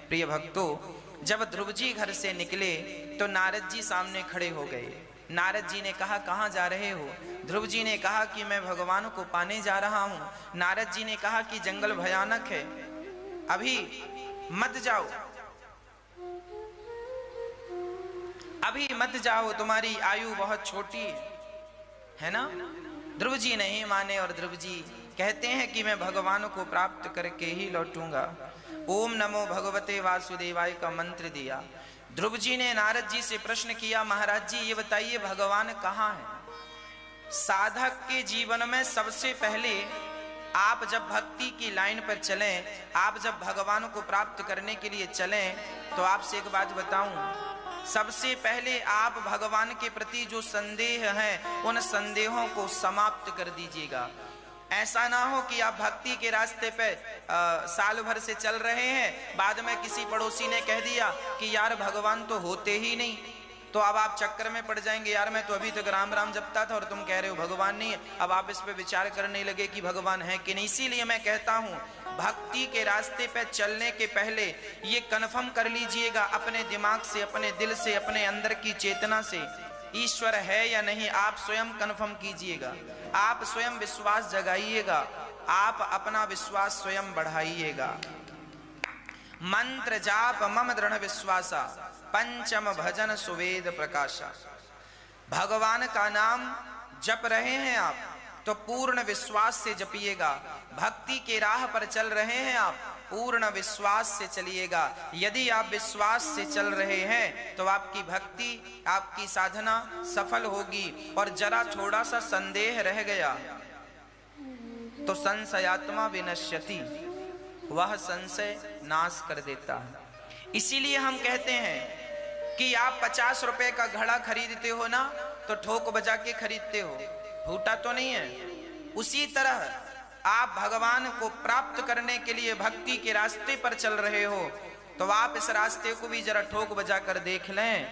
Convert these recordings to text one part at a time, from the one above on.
प्रिय भक्तों, जब ध्रुव जी घर से निकले तो नारद जी सामने खड़े हो गए। नारद जी ने कहा, कहाँ जा रहे हो? ध्रुव जी ने कहा कि मैं भगवान को पाने जा रहा हूं। नारद जी ने कहा कि जंगल भयानक है, अभी मत जाओ, अभी मत जाओ, तुम्हारी आयु बहुत छोटी है ना। ध्रुव जी नहीं माने और ध्रुव जी कहते हैं कि मैं भगवान को प्राप्त करके ही लौटूंगा। ओम नमो भगवते वासुदेवाय का मंत्र दिया। ध्रुव जी ने नारद जी से प्रश्न किया, महाराज जी ये बताइए भगवान कहाँ है? साधक के जीवन में सबसे पहले आप जब भक्ति की लाइन पर चलें, आप जब भगवान को प्राप्त करने के लिए चलें, तो आपसे एक बात बताऊं, सबसे पहले आप भगवान के प्रति जो संदेह हैं उन संदेहों को समाप्त कर दीजिएगा। ऐसा ना हो कि आप भक्ति के रास्ते पे साल भर से चल रहे हैं, बाद में किसी पड़ोसी ने कह दिया कि यार भगवान तो होते ही नहीं, तो अब आप चक्कर में पड़ जाएंगे, यार मैं तो अभी तक राम राम जपता था और तुम कह रहे हो भगवान नहीं है। अब आप इस पे विचार करने लगे कि भगवान है कि नहीं। इसीलिए मैं कहता हूं, भक्ति के रास्ते पे चलने के पहले ये कन्फर्म कर लीजिएगा अपने दिमाग से, अपने दिल से, अपने अंदर की चेतना से, ईश्वर है या नहीं। आप स्वयं कन्फर्म कीजिएगा, आप स्वयं विश्वास जगाइएगा, आप अपना विश्वास स्वयं बढ़ाइएगा। मंत्र जाप मम दृढ़ विश्वासा, पंचम भजन सुवेद प्रकाशा। भगवान का नाम जप रहे हैं आप तो पूर्ण विश्वास से जपिएगा। भक्ति के राह पर चल रहे हैं आप, पूर्ण विश्वास से चलिएगा। यदि आप विश्वास से चल रहे हैं तो आपकी भक्ति, आपकी साधना सफल होगी। और जरा थोड़ा सा संदेह रह गया तो संशयात्मा विनश्यति, वह संशय नाश कर देता है। इसीलिए हम कहते हैं कि आप 50 रुपए का घड़ा खरीदते हो ना, तो ठोक बजा के खरीदते हो, फूटा तो नहीं है। उसी तरह आप भगवान को प्राप्त करने के लिए भक्ति के रास्ते पर चल रहे हो, तो आप इस रास्ते को भी जरा ठोक बजा कर देख लें।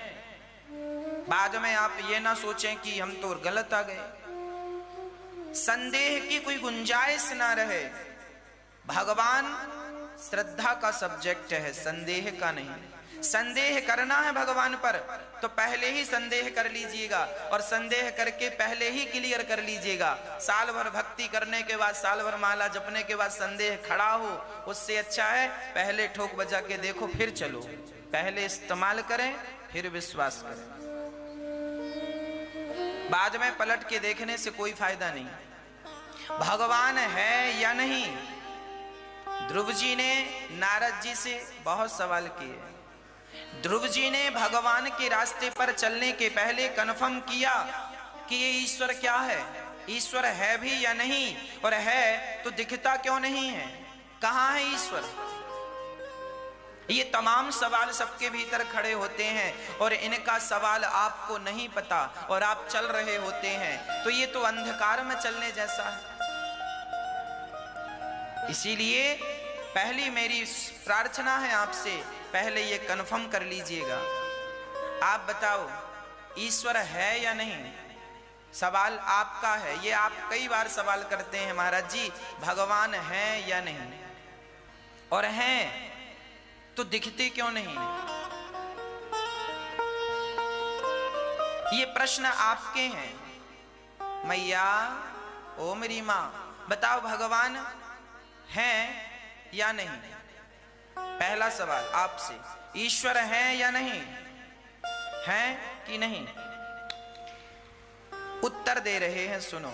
बाद में आप ये ना सोचें कि हम तो गलत आ गए। संदेह की कोई गुंजाइश ना रहे। भगवान श्रद्धा का सब्जेक्ट है, संदेह का नहीं। संदेह करना है भगवान पर तो पहले ही संदेह कर लीजिएगा, और संदेह करके पहले ही क्लियर कर लीजिएगा। साल भर भक्ति करने के बाद, साल भर माला जपने के बाद संदेह खड़ा हो, उससे अच्छा है पहले ठोक बजा के देखो फिर चलो। पहले इस्तेमाल करें फिर विश्वास करें, बाद में पलट के देखने से कोई फायदा नहीं। भगवान है या नहीं, ध्रुव जी ने नारद जी से बहुत सवाल किए। ध्रुव जी ने भगवान के रास्ते पर चलने के पहले कन्फर्म किया कि ये ईश्वर क्या है, ईश्वर है भी या नहीं, और है तो दिखता क्यों नहीं है, कहाँ है ईश्वर। ये तमाम सवाल सबके भीतर खड़े होते हैं और इनका सवाल आपको नहीं पता और आप चल रहे होते हैं, तो ये तो अंधकार में चलने जैसा है। इसीलिए पहली मेरी प्रार्थना है आपसे, पहले ये कन्फर्म कर लीजिएगा। आप बताओ ईश्वर है या नहीं, सवाल आपका है। ये आप कई बार सवाल करते हैं, महाराज जी भगवान है या नहीं, और हैं तो दिखते क्यों नहीं। ये प्रश्न आपके हैं। मैया, ओ मेरी माँ, बताओ भगवान हैं या नहीं। पहला सवाल आपसे, ईश्वर है या नहीं, हैं कि नहीं। उत्तर दे रहे हैं, सुनो।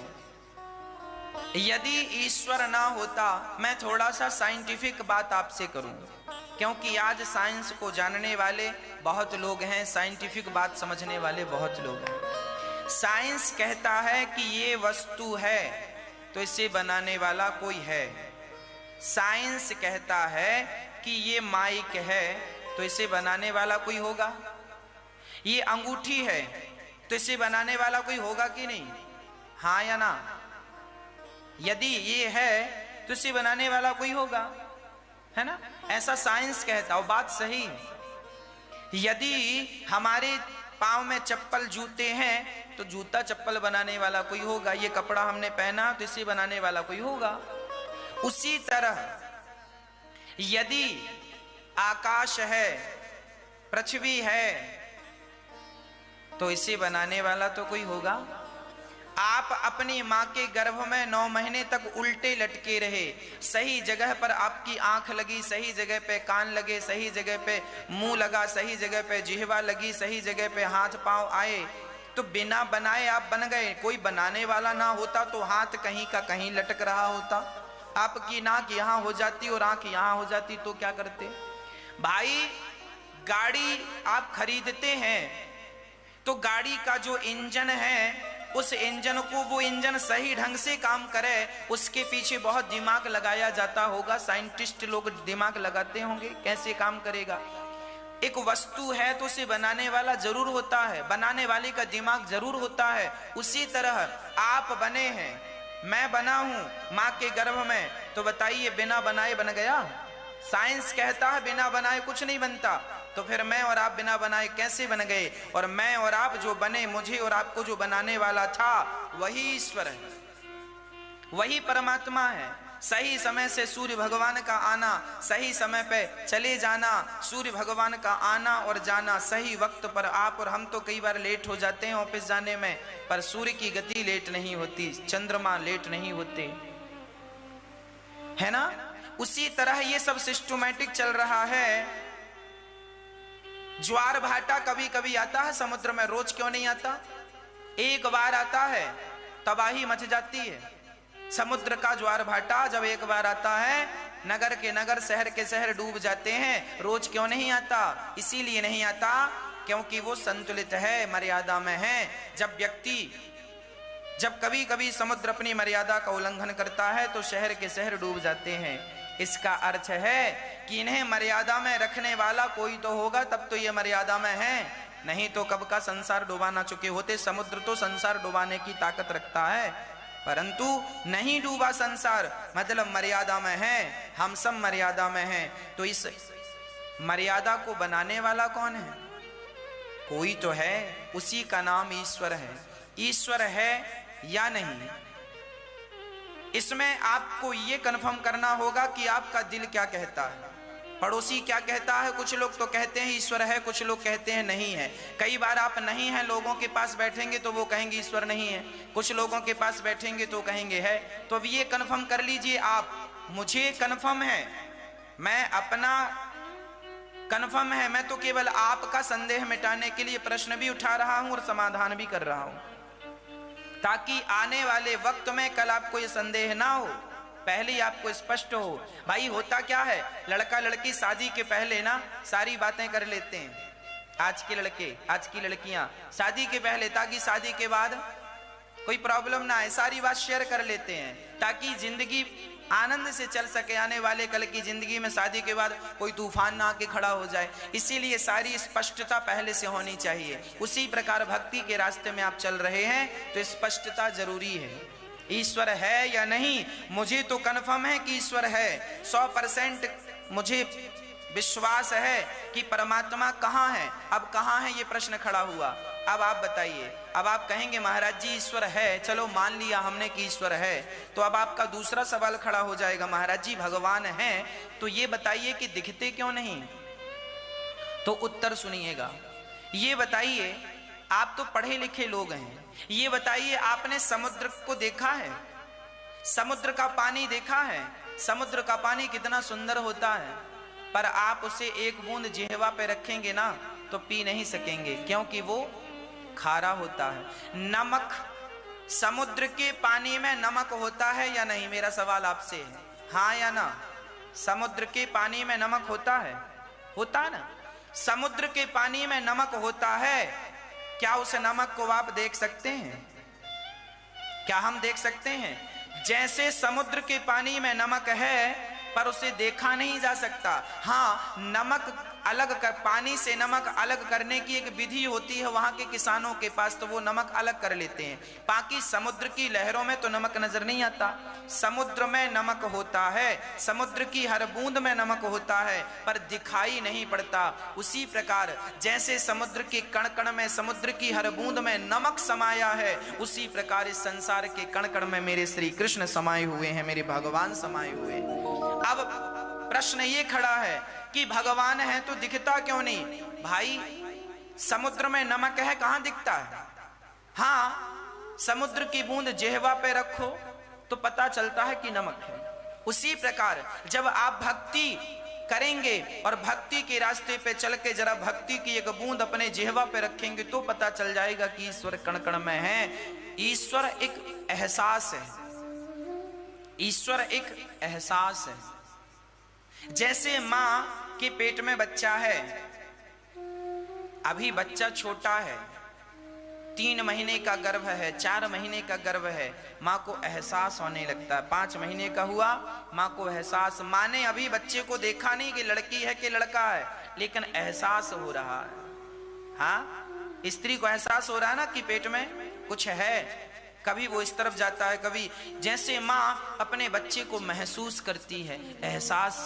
यदि ईश्वर ना होता, मैं थोड़ा सा साइंटिफिक बात आपसे करूं, क्योंकि आज साइंस को जानने वाले बहुत लोग हैं, साइंटिफिक बात समझने वाले बहुत लोग हैं। साइंस कहता है कि ये वस्तु है तो इसे बनाने वाला कोई है। साइंस कहता है कि ये माइक है तो इसे बनाने वाला कोई होगा। ये अंगूठी है तो इसे बनाने वाला कोई होगा कि नहीं, हाँ या ना। यदि ये है तो इसे बनाने वाला कोई होगा, है ना। ऐसा साइंस कहता है, बात सही। यदि हमारे पांव में चप्पल जूते हैं तो जूता चप्पल बनाने वाला कोई होगा। ये कपड़ा हमने पहना तो इसे बनाने वाला कोई होगा। उसी तरह यदि आकाश है, पृथ्वी है, तो इसे बनाने वाला तो कोई होगा। आप अपनी मां के गर्भ में 9 महीने तक उल्टे लटके रहे, सही जगह पर आपकी आंख लगी, सही जगह पे कान लगे, सही जगह पे मुंह लगा, सही जगह पे जिह्वा लगी, सही जगह पे हाथ पांव आए, तो बिना बनाए आप बन गए। कोई बनाने वाला ना होता तो हाथ कहीं का कहीं लटक रहा होता, आपकी नाक यहां हो जाती और आंख यहां हो जाती, तो क्या करते भाई। गाड़ी आप खरीदते हैं तो गाड़ी का जो इंजन है, उस इंजन को, वो इंजन सही ढंग से काम करे, उसके पीछे बहुत दिमाग लगाया जाता होगा। साइंटिस्ट लोग दिमाग लगाते होंगे कैसे काम करेगा। एक वस्तु है तो उसे बनाने वाला जरूर होता है, बनाने वाले का दिमाग जरूर होता है। उसी तरह आप बने हैं, मैं बना हूं मां के गर्भ में, तो बताइए बिना बनाए बन गया? साइंस कहता है बिना बनाए कुछ नहीं बनता, तो फिर मैं और आप बिना बनाए कैसे बन गए? और मैं और आप जो बने, मुझे और आपको जो बनाने वाला था वही ईश्वर है, वही परमात्मा है। सही समय से सूर्य भगवान का आना, सही समय पे चले जाना, सूर्य भगवान का आना और जाना, सही वक्त पर। आप और हम तो कई बार लेट हो जाते हैं ऑफिस जाने में, पर सूर्य की गति लेट नहीं होती, चंद्रमा लेट नहीं होते, है ना। उसी तरह ये सब सिस्टमैटिक चल रहा है। ज्वार भाटा कभी कभी आता है समुद्र में, रोज क्यों नहीं आता? एक बार आता है तबाही मच जाती है। समुद्र का ज्वार भाटा जब एक बार आता है, नगर के नगर, शहर के शहर डूब जाते हैं। रोज क्यों नहीं आता? इसीलिए नहीं आता क्योंकि वो संतुलित है, मर्यादा में है। जब कभी कभी समुद्र अपनी मर्यादा का उल्लंघन करता है तो शहर के शहर डूब जाते हैं। इसका अर्थ है कि इन्हें मर्यादा में रखने वाला कोई तो होगा, तब तो ये मर्यादा में है, नहीं तो कब का संसार डुबा ना चुके होते। समुद्र तो संसार डुबाने की ताकत रखता है, परंतु नहीं डूबा संसार, मतलब मर्यादा में है, हम सब मर्यादा में हैं। तो इस मर्यादा को बनाने वाला कौन है? कोई तो है, उसी का नाम ईश्वर है। ईश्वर है या नहीं, इसमें आपको ये कन्फर्म करना होगा कि आपका दिल क्या कहता है, पड़ोसी क्या कहता है। कुछ लोग तो कहते हैं ईश्वर है, कुछ लोग कहते हैं नहीं है। कई बार आप नहीं है लोगों के पास बैठेंगे तो वो कहेंगे ईश्वर नहीं है, कुछ लोगों के पास बैठेंगे तो कहेंगे है। तो अब ये कन्फर्म कर लीजिए आप, मुझे कन्फर्म है, मैं अपना कन्फर्म है, मैं तो केवल आपका संदेह मिटाने के लिए प्रश्न भी उठा रहा हूं और समाधान भी कर रहा हूं, ताकि आने वाले वक्त में कल आपको ये संदेह ना हो, पहले ही आपको स्पष्ट हो। भाई होता क्या है, लड़का लड़की शादी के पहले ना सारी बातें कर लेते हैं। आज के लड़के, आज की लड़कियां शादी के पहले, ताकि शादी के बाद कोई प्रॉब्लम ना आए, सारी बात शेयर कर लेते हैं, ताकि जिंदगी आनंद से चल सके। आने वाले कल की जिंदगी में शादी के बाद कोई तूफान ना आके खड़ा हो जाए, इसीलिए सारी स्पष्टता पहले से होनी चाहिए। उसी प्रकार भक्ति के रास्ते में आप चल रहे हैं तो स्पष्टता जरूरी है। ईश्वर है या नहीं, मुझे तो कन्फर्म है कि ईश्वर है, 100% मुझे विश्वास है कि परमात्मा कहाँ है। अब कहाँ है ये प्रश्न खड़ा हुआ, अब आप बताइए। अब आप कहेंगे महाराज जी ईश्वर है, चलो मान लिया हमने कि ईश्वर है, तो अब आपका दूसरा सवाल खड़ा हो जाएगा, महाराज जी भगवान है तो ये बताइए कि दिखते क्यों नहीं? तो उत्तर सुनिएगा, ये बताइए, आप तो पढ़े लिखे लोग हैं, ये बताइए आपने समुद्र को देखा है? समुद्र का पानी देखा है? समुद्र का पानी कितना सुंदर होता है, पर आप उसे एक बूंद जिह्वा पे रखेंगे ना तो पी नहीं सकेंगे, क्योंकि वो खारा होता है। नमक, समुद्र के पानी में नमक होता है या नहीं, मेरा सवाल आपसे है, हाँ या ना? समुद्र के पानी में नमक होता है? होता है ना? समुद्र के पानी में नमक होता है, क्या उस नमक को आप देख सकते हैं? क्या हम देख सकते हैं? जैसे समुद्र के पानी में नमक है पर उसे देखा नहीं जा सकता। हाँ, नमक अलग कर, पानी से नमक अलग करने की एक विधि होती है वहां के किसानों के पास, तो वो नमक अलग कर लेते हैं। बाकी समुद्र की लहरों में तो नमक नजर नहीं आता। समुद्र में नमक होता है, समुद्र की हर बूंद में नमक होता है, पर दिखाई नहीं पड़ता। उसी प्रकार जैसे समुद्र के कण कण में, समुद्र की हर बूंद में नमक समाया है, उसी प्रकार इस संसार के कण कण में मेरे श्री कृष्ण समाये हुए हैं, मेरे भगवान समाये हुए हैं। अब प्रश्न ये खड़ा है कि भगवान है तो दिखता क्यों नहीं? भाई समुद्र में नमक है, कहां दिखता है? हाँ, समुद्र की बूंद जिह्वा पे रखो तो पता चलता है कि नमक है। उसी प्रकार जब आप भक्ति करेंगे और भक्ति के रास्ते पे चल के जरा भक्ति की एक बूंद अपने जिह्वा पे रखेंगे तो पता चल जाएगा कि ईश्वर कण कण में है। ईश्वर एक एहसास है, ईश्वर एक एहसास है। जैसे मां के पेट में बच्चा है, अभी बच्चा छोटा है, 3 महीने का गर्भ है, 4 महीने का गर्भ है, माँ को एहसास होने लगता है। 5 महीने का हुआ, माँ को एहसास, माँ ने अभी बच्चे को देखा नहीं कि लड़की है कि लड़का है, लेकिन एहसास हो रहा है। हाँ, स्त्री को एहसास हो रहा है ना कि पेट में कुछ है, कभी वो इस तरफ जाता है, कभी, जैसे माँ अपने बच्चे को महसूस करती है, एहसास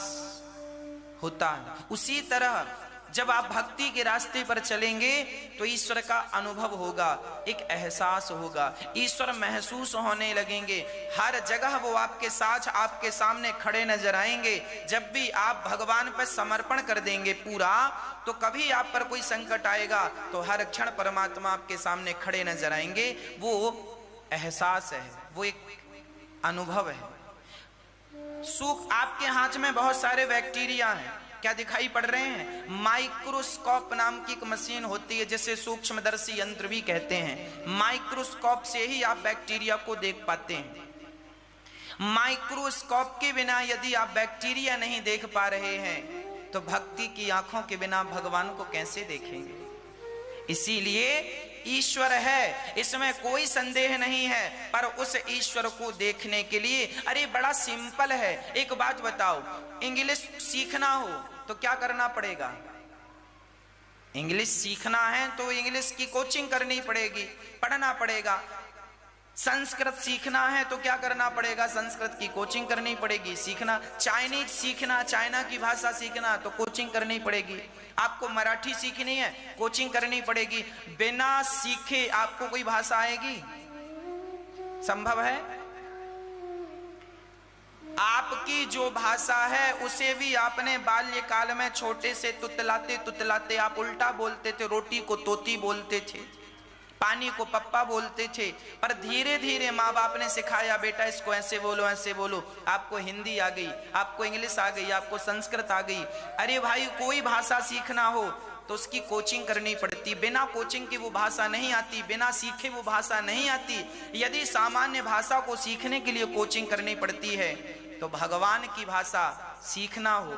होता है। उसी तरह जब आप भक्ति के रास्ते पर चलेंगे तो ईश्वर का अनुभव होगा, एक एहसास होगा, ईश्वर महसूस होने लगेंगे। हर जगह वो आपके साथ, आपके सामने खड़े नजर आएंगे। जब भी आप भगवान पर समर्पण कर देंगे पूरा, तो कभी आप पर कोई संकट आएगा तो हर क्षण परमात्मा आपके सामने खड़े नजर आएंगे। वो एहसास है, वो एक अनुभव है। सुख, आपके हाथ में बहुत सारे बैक्टीरिया हैं, क्या दिखाई पड़ रहे हैं? माइक्रोस्कोप नाम की एक मशीन होती है जिसे सूक्ष्मदर्शी यंत्र भी कहते हैं। माइक्रोस्कोप से ही आप बैक्टीरिया को देख पाते हैं। माइक्रोस्कोप के बिना यदि आप बैक्टीरिया नहीं देख पा रहे हैं तो भक्ति की आंखों के बिना भगवान को कैसे देखेंगे? इसीलिए ईश्वर है, इसमें कोई संदेह नहीं है, पर उस ईश्वर को देखने के लिए, अरे बड़ा सिंपल है। एक बात बताओ, इंग्लिश सीखना हो तो क्या करना पड़ेगा? इंग्लिश सीखना है तो इंग्लिश की कोचिंग करनी पड़ेगी, पढ़ना पड़ेगा। संस्कृत सीखना है तो क्या करना पड़ेगा? संस्कृत की कोचिंग करनी पड़ेगी, सीखना। चाइनीज सीखना, चाइना की भाषा सीखना तो कोचिंग करनी पड़ेगी। आपको मराठी सीखनी है, कोचिंग करनी पड़ेगी। बिना सीखे आपको कोई भाषा आएगी? संभव है? आपकी जो भाषा है उसे भी आपने बाल्यकाल में छोटे से तुतलाते तुतलाते आप उल्टा बोलते थे, रोटी को तोती बोलते थे, पानी को पप्पा बोलते थे, पर धीरे धीरे माँ बाप ने सिखाया, बेटा इसको ऐसे बोलो, ऐसे बोलो। आपको हिंदी आ गई, आपको इंग्लिश आ गई, आपको संस्कृत आ गई। अरे भाई, कोई भाषा सीखना हो तो उसकी कोचिंग करनी पड़ती। बिना कोचिंग की वो भाषा नहीं आती, बिना सीखे वो भाषा नहीं आती। यदि सामान्य भाषा को सीखने के लिए कोचिंग करनी पड़ती है तो भगवान की भाषा सीखना हो,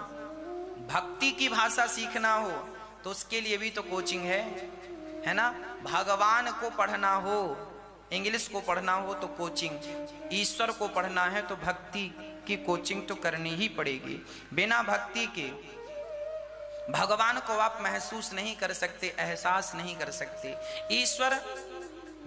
भक्ति की भाषा सीखना हो तो उसके लिए भी तो कोचिंग है ना? भगवान को पढ़ना हो, इंग्लिश को पढ़ना हो तो कोचिंग, ईश्वर को पढ़ना है तो भक्ति की कोचिंग तो करनी ही पड़ेगी। बिना भक्ति के भगवान को आप महसूस नहीं कर सकते, एहसास नहीं कर सकते। ईश्वर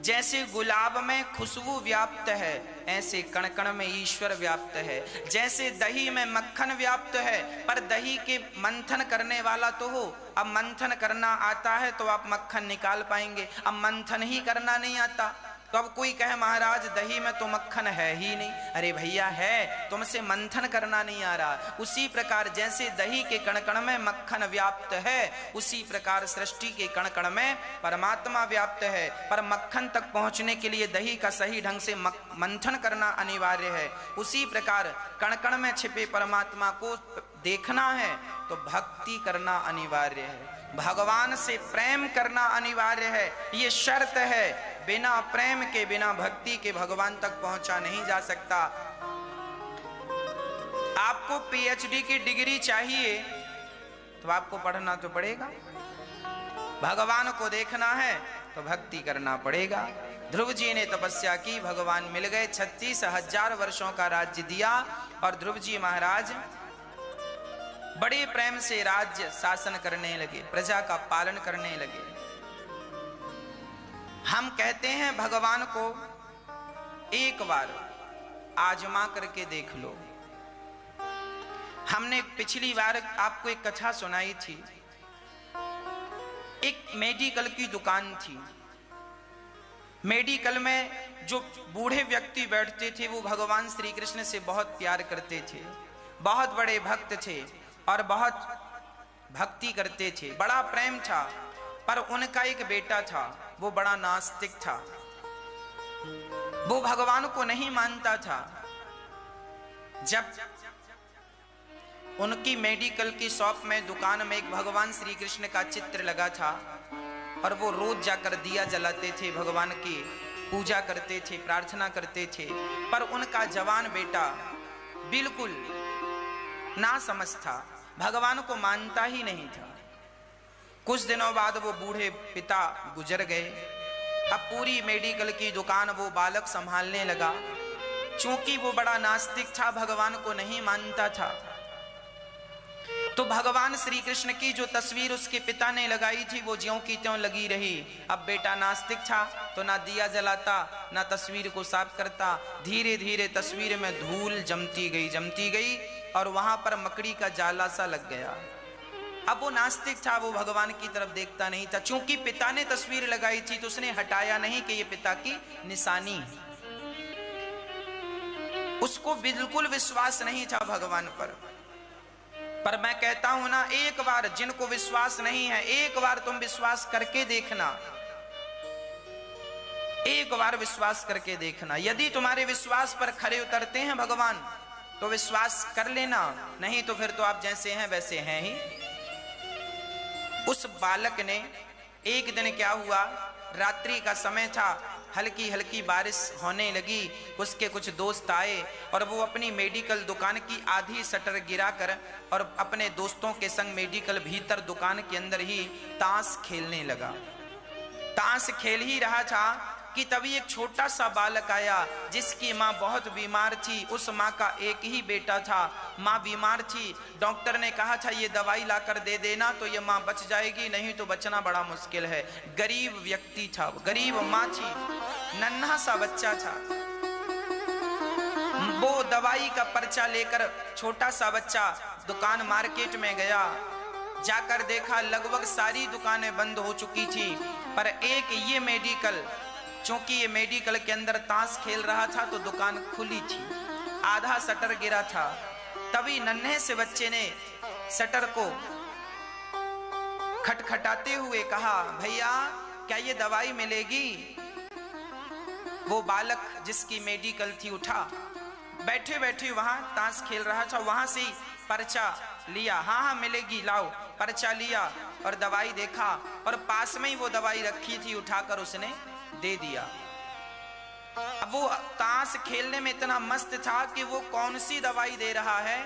जैसे गुलाब में खुशबू व्याप्त है, ऐसे कण कण में ईश्वर व्याप्त है। जैसे दही में मक्खन व्याप्त है, पर दही के मंथन करने वाला तो हो। अब मंथन करना आता है तो आप मक्खन निकाल पाएंगे, अब मंथन ही करना नहीं आता तो अब कोई कहे महाराज दही में तो मक्खन है ही नहीं। अरे भैया है, तुमसे मंथन करना नहीं आ रहा। उसी प्रकार जैसे दही के कण कण में मक्खन व्याप्त है, उसी प्रकार सृष्टि के कण कण में परमात्मा व्याप्त है। पर मक्खन तक पहुंचने के लिए दही का सही ढंग से मंथन करना अनिवार्य है। उसी प्रकार कण कण में छिपे परमात्मा को देखना है तो भक्ति करना अनिवार्य है, भगवान से प्रेम करना अनिवार्य है। ये शर्त है, बिना प्रेम के, बिना भक्ति के भगवान तक पहुंचा नहीं जा सकता। आपको पीएचडी की डिग्री चाहिए तो आपको पढ़ना तो पड़ेगा, भगवान को देखना है तो भक्ति करना पड़ेगा। ध्रुव जी ने तपस्या की, भगवान मिल गए, 36,000 वर्षों का राज्य दिया और ध्रुव जी महाराज बड़े प्रेम से राज्य शासन करने लगे, प्रजा का पालन करने लगे। हम कहते हैं भगवान को एक बार आजमा करके देख लो। हमने पिछली बार आपको एक कथा सुनाई थी। एक मेडिकल की दुकान थी। मेडिकल में जो बूढ़े व्यक्ति बैठते थे वो भगवान श्री कृष्ण से बहुत प्यार करते थे। बहुत बड़े भक्त थे और बहुत भक्ति करते थे, बड़ा प्रेम था, पर उनका एक बेटा था, वो बड़ा नास्तिक था, वो भगवान को नहीं मानता था। जब उनकी मेडिकल की शॉप में, दुकान में एक भगवान श्री कृष्ण का चित्र लगा था और वो रोज जाकर दिया जलाते थे, भगवान की पूजा करते थे, प्रार्थना करते थे, पर उनका जवान बेटा बिल्कुल ना समझ था, भगवान को मानता ही नहीं था। कुछ दिनों बाद वो बूढ़े पिता गुजर गए। अब पूरी मेडिकल की दुकान वो बालक संभालने लगा। चूंकि वो बड़ा नास्तिक था, भगवान को नहीं मानता था, तो भगवान श्री कृष्ण की जो तस्वीर उसके पिता ने लगाई थी वो ज्यों की त्यों लगी रही। अब बेटा नास्तिक था तो ना दिया जलाता ना तस्वीर को साफ करता। धीरे धीरे तस्वीर में धूल जमती गई और वहां पर मकड़ी का जाला सा लग गया। अब वो नास्तिक था, वो भगवान की तरफ देखता नहीं था। चूंकि पिता ने तस्वीर लगाई थी तो उसने हटाया नहीं कि ये पिता की निशानी है। उसको बिल्कुल विश्वास नहीं था भगवान पर मैं कहता हूं ना, एक बार जिनको विश्वास नहीं है, एक बार तुम विश्वास करके देखना, एक बार विश्वास करके देखना। यदि तुम्हारे विश्वास पर खरे उतरते हैं भगवान तो विश्वास कर लेना, नहीं तो फिर तो आप जैसे हैं वैसे हैं ही। उस बालक ने एक दिन क्या हुआ, रात्रि का समय था, हल्की हल्की बारिश होने लगी। उसके कुछ दोस्त आए और वो अपनी मेडिकल दुकान की आधी शटर गिराकर और अपने दोस्तों के संग मेडिकल भीतर दुकान के अंदर ही ताश खेलने लगा। ताश खेल ही रहा था कि तभी एक छोटा सा बालक आया जिसकी माँ बहुत बीमार थी। उस माँ का एक ही बेटा था, माँ बीमार थी। डॉक्टर ने कहा था ये दवाई लाकर दे देना तो ये माँ बच जाएगी, नहीं तो बचना बड़ा मुश्किल है। गरीब व्यक्ति था, गरीब माँ थी, नन्हा सा बच्चा था। वो दवाई का पर्चा लेकर छोटा सा बच्चा दुकान मार्केट में गया। जाकर देखा लगभग सारी दुकानें बंद हो चुकी थी, पर एक ये मेडिकल, चूंकि ये मेडिकल के अंदर ताश खेल रहा था तो दुकान खुली थी, आधा शटर गिरा था। तभी नन्हे से बच्चे ने शटर को खटखटाते हुए कहा, भैया क्या ये दवाई मिलेगी? वो बालक जिसकी मेडिकल थी उठा, बैठे बैठे वहां ताश खेल रहा था, वहां से पर्चा लिया, हाँ मिलेगी, लाओ। पर्चा लिया और दवाई देखा और पास में ही वो दवाई रखी थी, उठाकर उसने दे दिया। अब वो ताश खेलने में इतना मस्त था कि वो कौन सी दवाई दे रहा है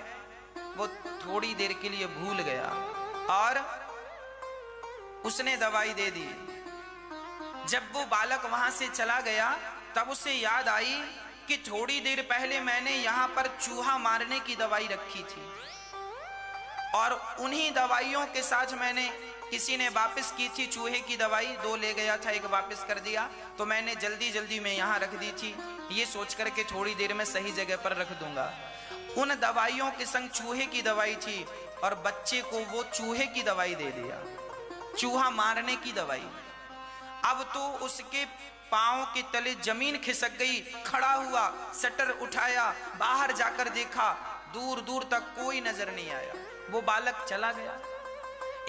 वो थोड़ी देर के लिए भूल गया और उसने दवाई दे दी। जब वो बालक वहां से चला गया तब उसे याद आई कि थोड़ी देर पहले मैंने यहां पर चूहा मारने की दवाई रखी थी और उन्हीं दवाइयों के साथ मैंने, किसी ने वापस की थी चूहे की दवाई, 2 ले गया था, 1 वापस कर दिया, तो मैंने जल्दी जल्दी में यहाँ रख दी थी, ये सोच करके थोड़ी देर में सही जगह पर रख दूंगा। उन दवाइयों के संग चूहे की दवाई थी और बच्चे को वो चूहे की दवाई दे दिया, चूहा मारने की दवाई। अब तो उसके पांव के तले जमीन खिसक गई, खड़ा हुआ, शटर उठाया, बाहर जाकर देखा, दूर दूर तक कोई नजर नहीं आया, वो बालक चला गया।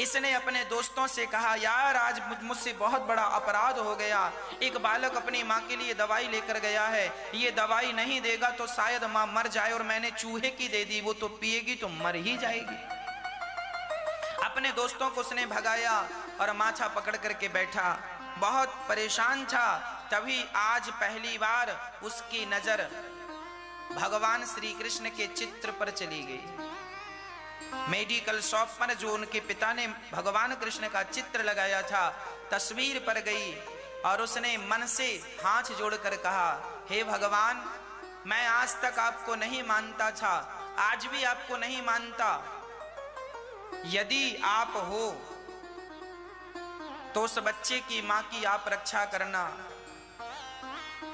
इसने अपने दोस्तों से कहा, यार आज मुझसे बहुत बड़ा अपराध हो गया, एक बालक अपनी माँ के लिए दवाई लेकर गया है, ये दवाई नहीं देगा तो शायद माँ मर जाए और मैंने चूहे की दे दी, वो तो पिएगी तो मर ही जाएगी। अपने दोस्तों को उसने भगाया और माथा पकड़ करके बैठा, बहुत परेशान था। तभी आज पहली बार उसकी नजर भगवान श्री कृष्ण के चित्र पर चली गई। मेडिकल शॉप पर जो उनके पिता ने भगवान कृष्ण का चित्र लगाया था, तस्वीर पर गई और उसने मन से हाथ जोड़कर कहा, हे भगवान, मैं आज तक आपको नहीं मानता था, आज भी आपको नहीं मानता। यदि आप हो तो उस बच्चे की मां की आप रक्षा करना।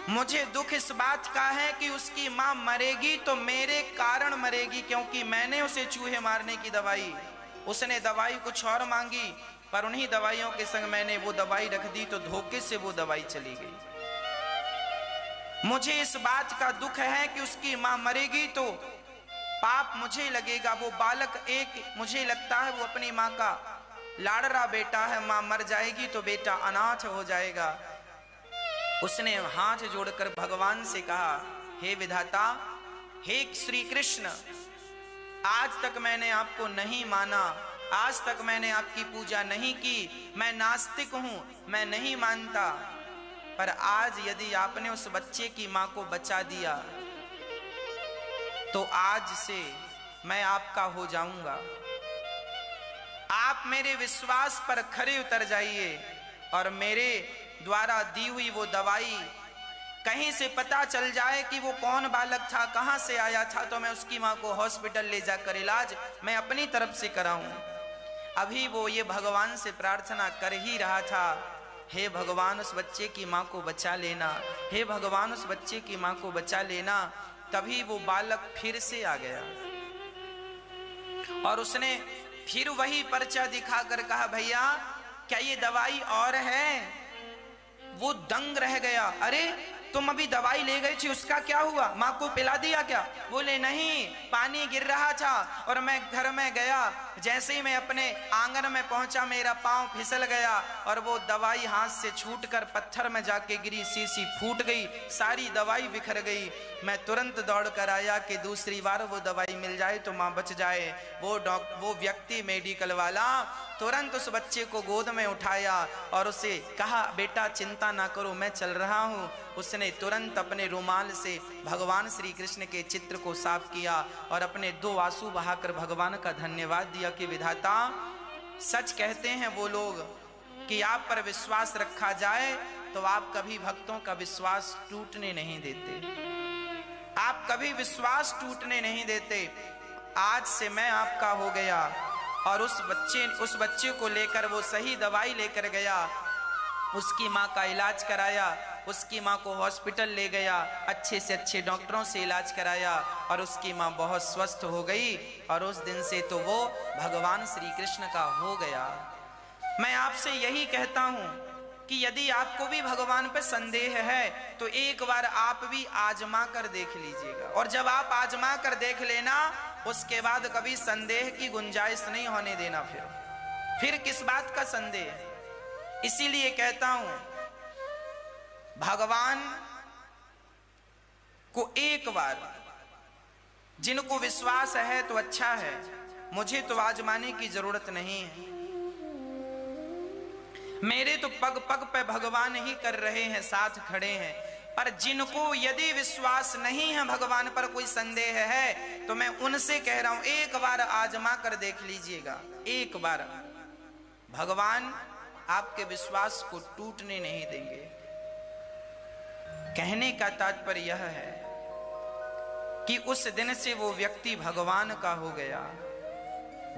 मुझे दुख इस बात का है कि उसकी मां मरेगी तो मेरे कारण मरेगी, क्योंकि मैंने उसे चूहे मारने की दवाई, उसने दवाई कुछ और मांगी, पर उन्हीं दवाइयों के संग मैंने वो दवाई रख दी तो धोखे से वो दवाई चली गई। मुझे इस बात का दुख है कि उसकी मां मरेगी तो पाप मुझे लगेगा। वो बालक एक मुझे लगता है वो अपनी माँ का लाडला बेटा है, माँ मर जाएगी तो बेटा अनाथ हो जाएगा। उसने हाथ जोड़कर भगवान से कहा, हे विधाता, हे श्री कृष्ण, आज तक मैंने आपको नहीं माना, आज तक मैंने आपकी पूजा नहीं की, मैं नास्तिक हूं, मैं नहीं मानता, पर आज यदि आपने उस बच्चे की मां को बचा दिया तो आज से मैं आपका हो जाऊंगा। आप मेरे विश्वास पर खरे उतर जाइए और मेरे द्वारा दी हुई वो दवाई कहीं से पता चल जाए कि वो कौन बालक था, कहां से आया था, तो मैं उसकी मां को हॉस्पिटल ले जाकर इलाज मैं अपनी तरफ से कराऊं। अभी वो ये भगवान से प्रार्थना कर ही रहा था, हे भगवान उस बच्चे की मां को बचा लेना, हे भगवान उस बच्चे की मां को बचा लेना। तभी वो बालक फिर से आ गया और उसने फिर वही पर्चा दिखाकर कहा, भैया क्या ये दवाई और है? वो दंग रह गया, अरे तुम अभी दवाई ले गई थी, उसका क्या हुआ? माँ को पिला दिया क्या? बोले नहीं, पानी गिर रहा था और मैं घर में गया, जैसे ही मैं अपने आंगन में पहुंचा मेरा पांव फिसल गया और वो दवाई हाथ से छूटकर पत्थर में जाके गिरी, शीशी फूट गई, सारी दवाई बिखर गई। मैं तुरंत दौड़ कर आया कि दूसरी बार वो दवाई मिल जाए तो माँ बच जाए। वो व्यक्ति मेडिकल वाला तुरंत उस बच्चे को गोद में उठाया और उसे कहा, बेटा चिंता ना करो, मैं चल रहा हूँ। उसने तुरंत अपने रुमाल से भगवान श्री कृष्ण के चित्र को साफ किया और अपने 2 आंसू बहाकर भगवान का धन्यवाद दिया कि विधाता, सच कहते हैं वो लोग कि आप पर विश्वास रखा जाए तो आप कभी भक्तों का विश्वास टूटने नहीं देते, आप कभी विश्वास टूटने नहीं देते। आज से मैं आपका हो गया। और उस बच्चे को लेकर वो सही दवाई लेकर गया, उसकी माँ का इलाज कराया, उसकी माँ को हॉस्पिटल ले गया, अच्छे से अच्छे डॉक्टरों से इलाज कराया और उसकी माँ बहुत स्वस्थ हो गई और उस दिन से तो वो भगवान श्री कृष्ण का हो गया। मैं आपसे यही कहता हूँ कि यदि आपको भी भगवान पर संदेह है तो एक बार आप भी आजमा कर देख लीजिएगा, और जब आप आजमा कर देख लेना उसके बाद कभी संदेह की गुंजाइश नहीं होने देना। फिर किस बात का संदेह? इसीलिए कहता हूं भगवान को एक बार, जिनको विश्वास है तो अच्छा है, मुझे तो आजमाने की जरूरत नहीं है, मेरे तो पग पग पे भगवान ही कर रहे हैं, साथ खड़े हैं। पर जिनको यदि विश्वास नहीं है, भगवान पर कोई संदेह है, तो मैं उनसे कह रहा हूं एक बार आजमा कर देख लीजिएगा, एक बार। भगवान आपके विश्वास को टूटने नहीं देंगे। कहने का तात्पर्य यह है कि उस दिन से वो व्यक्ति भगवान का हो गया।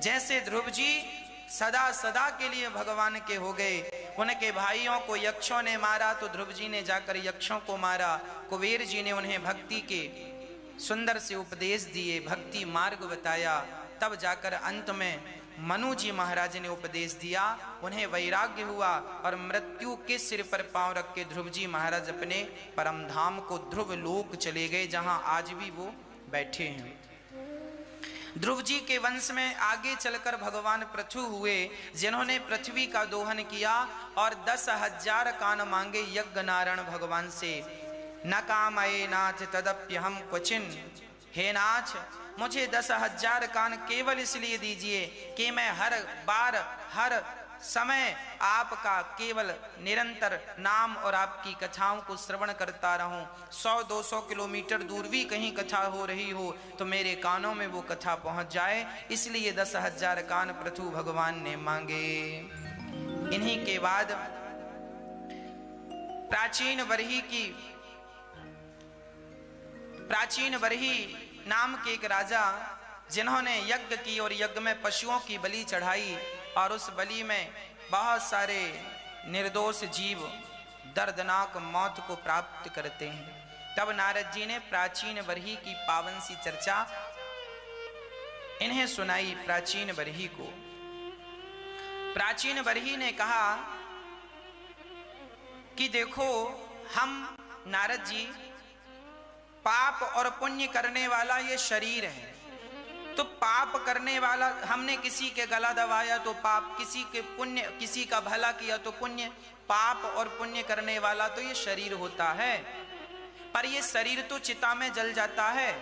जैसे ध्रुव जी सदा सदा के लिए भगवान के हो गए, उनके भाइयों को यक्षों ने मारा तो ध्रुव जी ने जाकर यक्षों को मारा, कुबेर जी ने उन्हें भक्ति के सुंदर से उपदेश दिए, भक्ति मार्ग बताया, तब जाकर अंत में मनु जी महाराज ने उपदेश दिया, उन्हें वैराग्य हुआ और मृत्यु के सिर पर पांव रख के ध्रुव जी महाराज अपने परम धाम को ध्रुव लोक चले गए, जहां आज भी वो बैठे हैं। ध्रुव जी के वंश में आगे चलकर भगवान पृथु हुए, जिन्होंने पृथ्वी का दोहन किया और 10,000 कान मांगे यज्ञ नारायण भगवान से। न कामये नाथ तदप्यहम क्वचिन, हे नाथ मुझे 10,000 कान केवल इसलिए दीजिए कि मैं हर बार हर समय आपका केवल निरंतर नाम और आपकी कथाओं को श्रवण करता रहूं। 100-200 किलोमीटर दूर भी कहीं कथा हो रही हो तो मेरे कानों में वो कथा पहुंच जाए, इसलिए 10,000 कान पृथु भगवान ने मांगे। इन्हीं के बाद प्राचीन बरही नाम के एक राजा, जिन्होंने यज्ञ की और यज्ञ में पशुओं की बलि चढ़ाई और उस बलि में बहुत सारे निर्दोष जीव दर्दनाक मौत को प्राप्त करते हैं। तब नारद जी ने प्राचीन बरही की पावन सी चर्चा इन्हें सुनाई। प्राचीन बरही को प्राचीन बरही ने कहा कि देखो, हम नारद जी पाप और पुण्य करने वाला ये शरीर है, तो पाप करने वाला, हमने किसी के गला दबाया तो पाप, किसी के पुण्य, किसी का भला किया तो पुण्य। पाप और पुण्य करने वाला तो ये शरीर होता है, पर ये शरीर तो चिता में जल जाता है।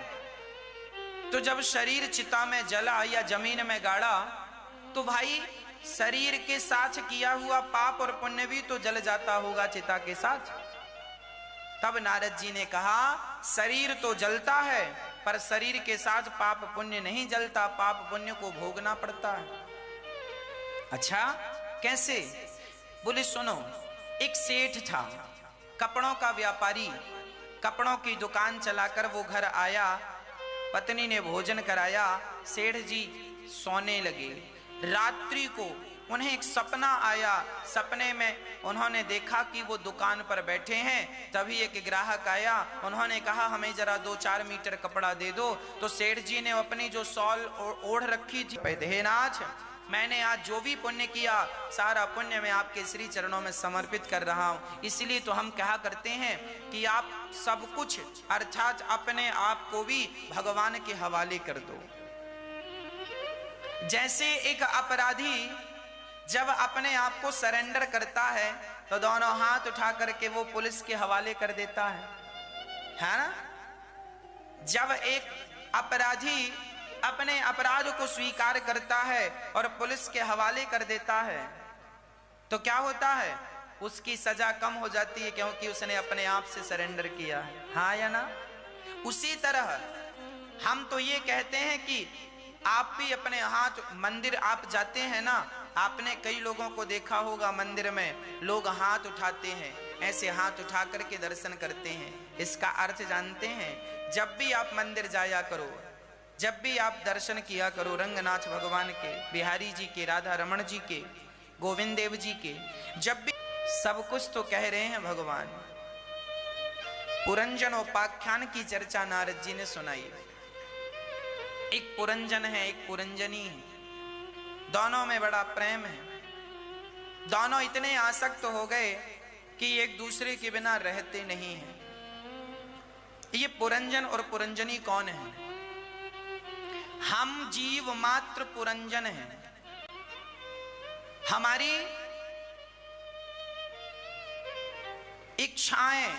तो जब शरीर चिता में जला या जमीन में गाड़ा, तो भाई शरीर के साथ किया हुआ पाप और पुण्य भी तो जल जाता होगा चिता के साथ। तब नारद जी ने कहा शरीर तो जलता है, पर शरीर के साथ पाप पुण्य नहीं जलता, पाप पुण्य को भोगना पड़ता है। अच्छा कैसे? बोले सुनो, एक सेठ था, कपड़ों का व्यापारी, कपड़ों की दुकान चलाकर वो घर आया, पत्नी ने भोजन कराया, सेठ जी सोने लगे। रात्रि को उन्हें एक सपना आया, सपने में उन्होंने देखा कि वो दुकान पर बैठे हैं। तभी एक ग्राहक आया, उन्होंने कहा हमें जरा 2-4 मीटर कपड़ा दे दो। तो सेठ जी ने अपनी जो शॉल ओढ़ रखी थी, हे नाथ, मैंने आज जो भी पुण्य किया सारा पुण्य मैं आपके श्री चरणों में समर्पित कर रहा हूं। इसलिए तो हम कहा करते हैं कि आप सब कुछ अर्थात अपने आप को भी भगवान के हवाले कर दो। जैसे एक अपराधी जब अपने आप को सरेंडर करता है तो दोनों हाथ उठा करके वो पुलिस के हवाले कर देता है ना। जब एक अपराधी अपने अपराध को स्वीकार करता है और पुलिस के हवाले कर देता है तो क्या होता है, उसकी सजा कम हो जाती है, क्योंकि उसने अपने आप से सरेंडर किया है। हाँ या ना? उसी तरह हम तो ये कहते हैं कि आप भी अपने हाथ, मंदिर आप जाते हैं ना, आपने कई लोगों को देखा होगा मंदिर में लोग हाथ उठाते हैं, ऐसे हाथ उठा करके दर्शन करते हैं। इसका अर्थ जानते हैं? जब भी आप मंदिर जाया करो, जब भी आप दर्शन किया करो रंगनाथ भगवान के, बिहारी जी के, राधा रमण जी के, गोविंद देव जी के, जब भी सब कुछ तो कह रहे हैं भगवान। पुरंजन उपाख्यान की चर्चा नारद जी ने सुनाई। एक पुरंजन है, एक पुरंजनी है, दोनों में बड़ा प्रेम है। दोनों इतने आसक्त हो गए कि एक दूसरे के बिना रहते नहीं हैं। ये पुरंजन और पुरंजनी कौन है? हम जीव मात्र पुरंजन हैं। हमारी इच्छाएं,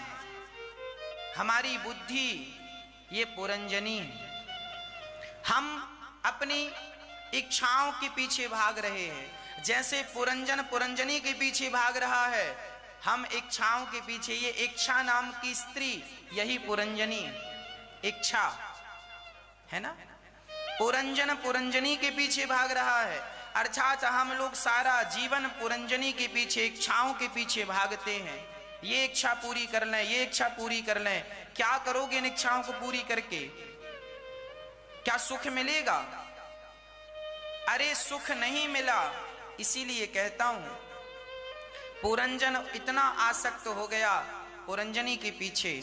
हमारी बुद्धि ये पुरंजनी है। हम अपनी इच्छाओं के पीछे भाग रहे हैं। जैसे पुरंजन पुरंजनी के पीछे भाग रहा है, हम इच्छाओं के पीछे। ये इच्छा नाम की स्त्री यही पुरंजनी, इच्छा है ना। पुरंजन पुरंजनी के पीछे भाग रहा है, अर्थात हम लोग सारा जीवन पुरंजनी के पीछे, इच्छाओं के पीछे भागते हैं। ये इच्छा पूरी कर लें, ये इच्छा पूरी कर लें। क्या करोगे इन इच्छाओं को पूरी करके? क्या सुख मिलेगा? अरे सुख नहीं मिला। इसीलिए कहता हूं पुरंजन इतना आसक्त हो गया पुरंजनी के पीछे।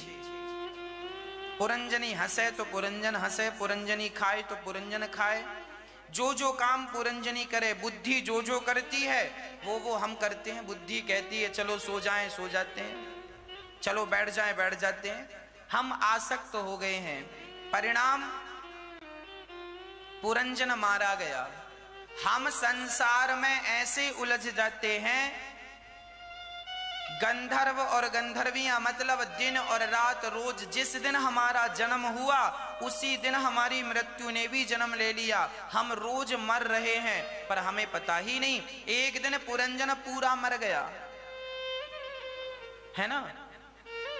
पुरंजनी हंसे तो पुरंजन हंसे, पुरंजनी खाए तो पुरंजन खाए। जो जो काम पुरंजनी करे, बुद्धि जो जो करती है वो हम करते हैं। बुद्धि कहती है चलो सो जाएं, सो जाते हैं, चलो बैठ जाएं, बैठ जाते हैं। हम आसक्त हो गए हैं। परिणाम पुरंजन मारा गया। हम संसार में ऐसे उलझ जाते हैं, गंधर्व और गंधर्वियां, मतलब दिन और रात, रोज जिस दिन हमारा जन्म हुआ उसी दिन हमारी मृत्यु ने भी जन्म ले लिया। हम रोज मर रहे हैं पर हमें पता ही नहीं। एक दिन पुरंजन पूरा मर गया है ना,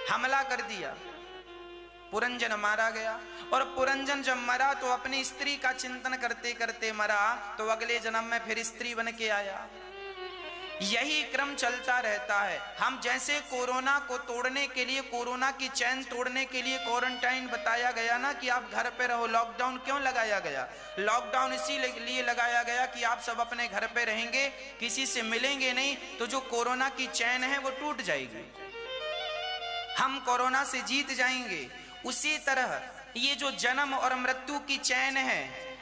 हमला कर दिया, पुरंजन मारा गया। और पुरंजन जब मरा तो अपनी स्त्री का चिंतन करते करते मरा, तो अगले जन्म में फिर स्त्री बन के आया। यही क्रम चलता रहता है। हम जैसे कोरोना को तोड़ने के लिए, कोरोना की चैन तोड़ने के लिए क्वारंटाइन बताया गया ना कि आप घर पे रहो। लॉकडाउन क्यों लगाया गया? लॉकडाउन इसीलिए लगाया गया कि आप सब अपने घर पे रहेंगे, किसी से मिलेंगे नहीं, तो जो कोरोना की चैन है वो टूट जाएगी, हम कोरोना से जीत जाएंगे। उसी तरह ये जो जन्म और मृत्यु की चैन है,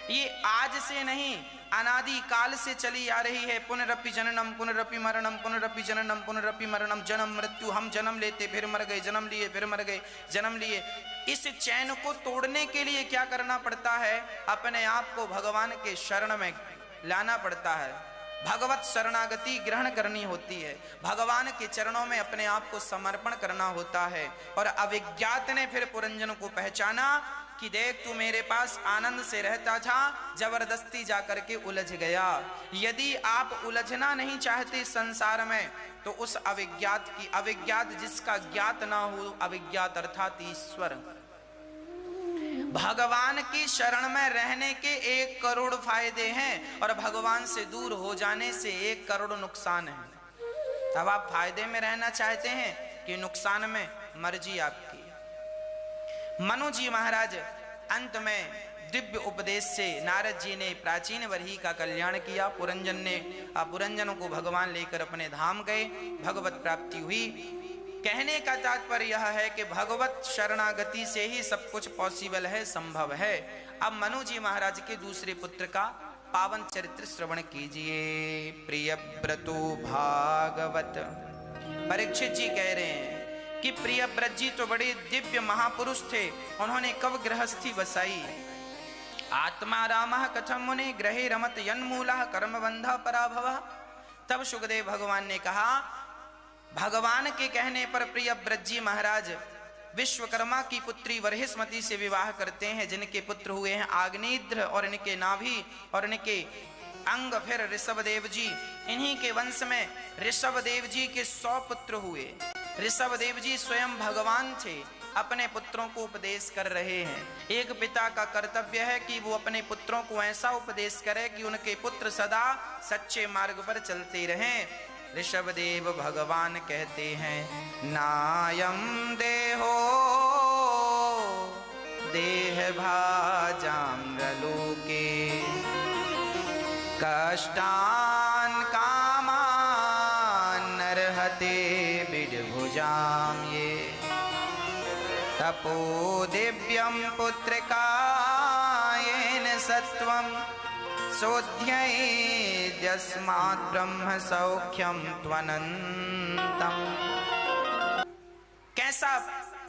ये आज से नहीं अनादि काल से चली आ रही है। पुनरपि जननम पुनरपि मरणम, पुनरपि जननम पुनरपि मरणम, जन्म मृत्यु। हम जन्म लेते फिर मर गए, जन्म लिए फिर मर गए, जन्म लिए। इस चैन को तोड़ने के लिए क्या करना पड़ता है? अपने आप को भगवान के शरण में लाना पड़ता है, भगवत शरणागति ग्रहण करनी होती है, भगवान के चरणों में अपने आप को समर्पण करना होता है। और अविज्ञात ने फिर पुरंजन को पहचाना कि देख तू मेरे पास आनंद से रहता था, जबरदस्ती जाकर के उलझ गया। यदि आप उलझना नहीं चाहते संसार में तो उस अविज्ञात की, अविज्ञात जिसका ज्ञात ना हो, अविज्ञात अर्थात ईश्वर, भगवान की शरण में रहने के 1 करोड़ फायदे हैं और भगवान से दूर हो जाने से 1 करोड़ नुकसान है। तब आप फायदे में रहना चाहते हैं कि नुकसान में? मर्जी आपकी। मनु जी महाराज अंत में दिव्य उपदेश से नारद जी ने प्राचीन वरही का कल्याण किया। पुरंजन को भगवान लेकर अपने धाम गए, भगवत प्राप्ति हुई। कहने का तात्पर्य यह है कि भगवत शरणागति से ही सब कुछ पॉसिबल है, संभव है। अब मनु जी महाराज के दूसरे पुत्र का पावन चरित्र श्रवण कीजिए। प्रियव्रतो भागवत। परीक्षित जी कह रहे हैं कि प्रियव्रत जी तो बड़े दिव्य महापुरुष थे, उन्होंने कब गृहस्थी बसाई। आत्मा रामः कथम मुने ग्रहे रमत यन्मूलः कर्मबंधः पराभवः। तब सुखदेव भगवान ने कहा, भगवान के कहने पर प्रियव्रत जी महाराज विश्वकर्मा की पुत्री वरहिस्मती से विवाह करते हैं, जिनके पुत्र हुए हैं आग्नेयद्र और इनके नाभि और इनके अंग फिर ऋषभदेव जी। इन्हीं के वंश में ऋषभदेव जी के 100 पुत्र हुए। ऋषभदेव जी स्वयं भगवान थे, अपने पुत्रों को उपदेश कर रहे हैं। एक पिता का कर्तव्य है कि वो अपने पुत्रों को ऐसा उपदेश करे कि उनके पुत्र सदा सच्चे मार्ग पर चलते रहें। ऋषभदेव भगवान कहते हैं, नायम देहो देह भाजाम्रलोके कष्टान कामान नरहते बिडभुजाम ये तपो दिव्यम पुत्रकायेन सत्वम सोऽध्येद्यस्मात् ब्रह्म सौख्यम त्वनन्तम। कैसा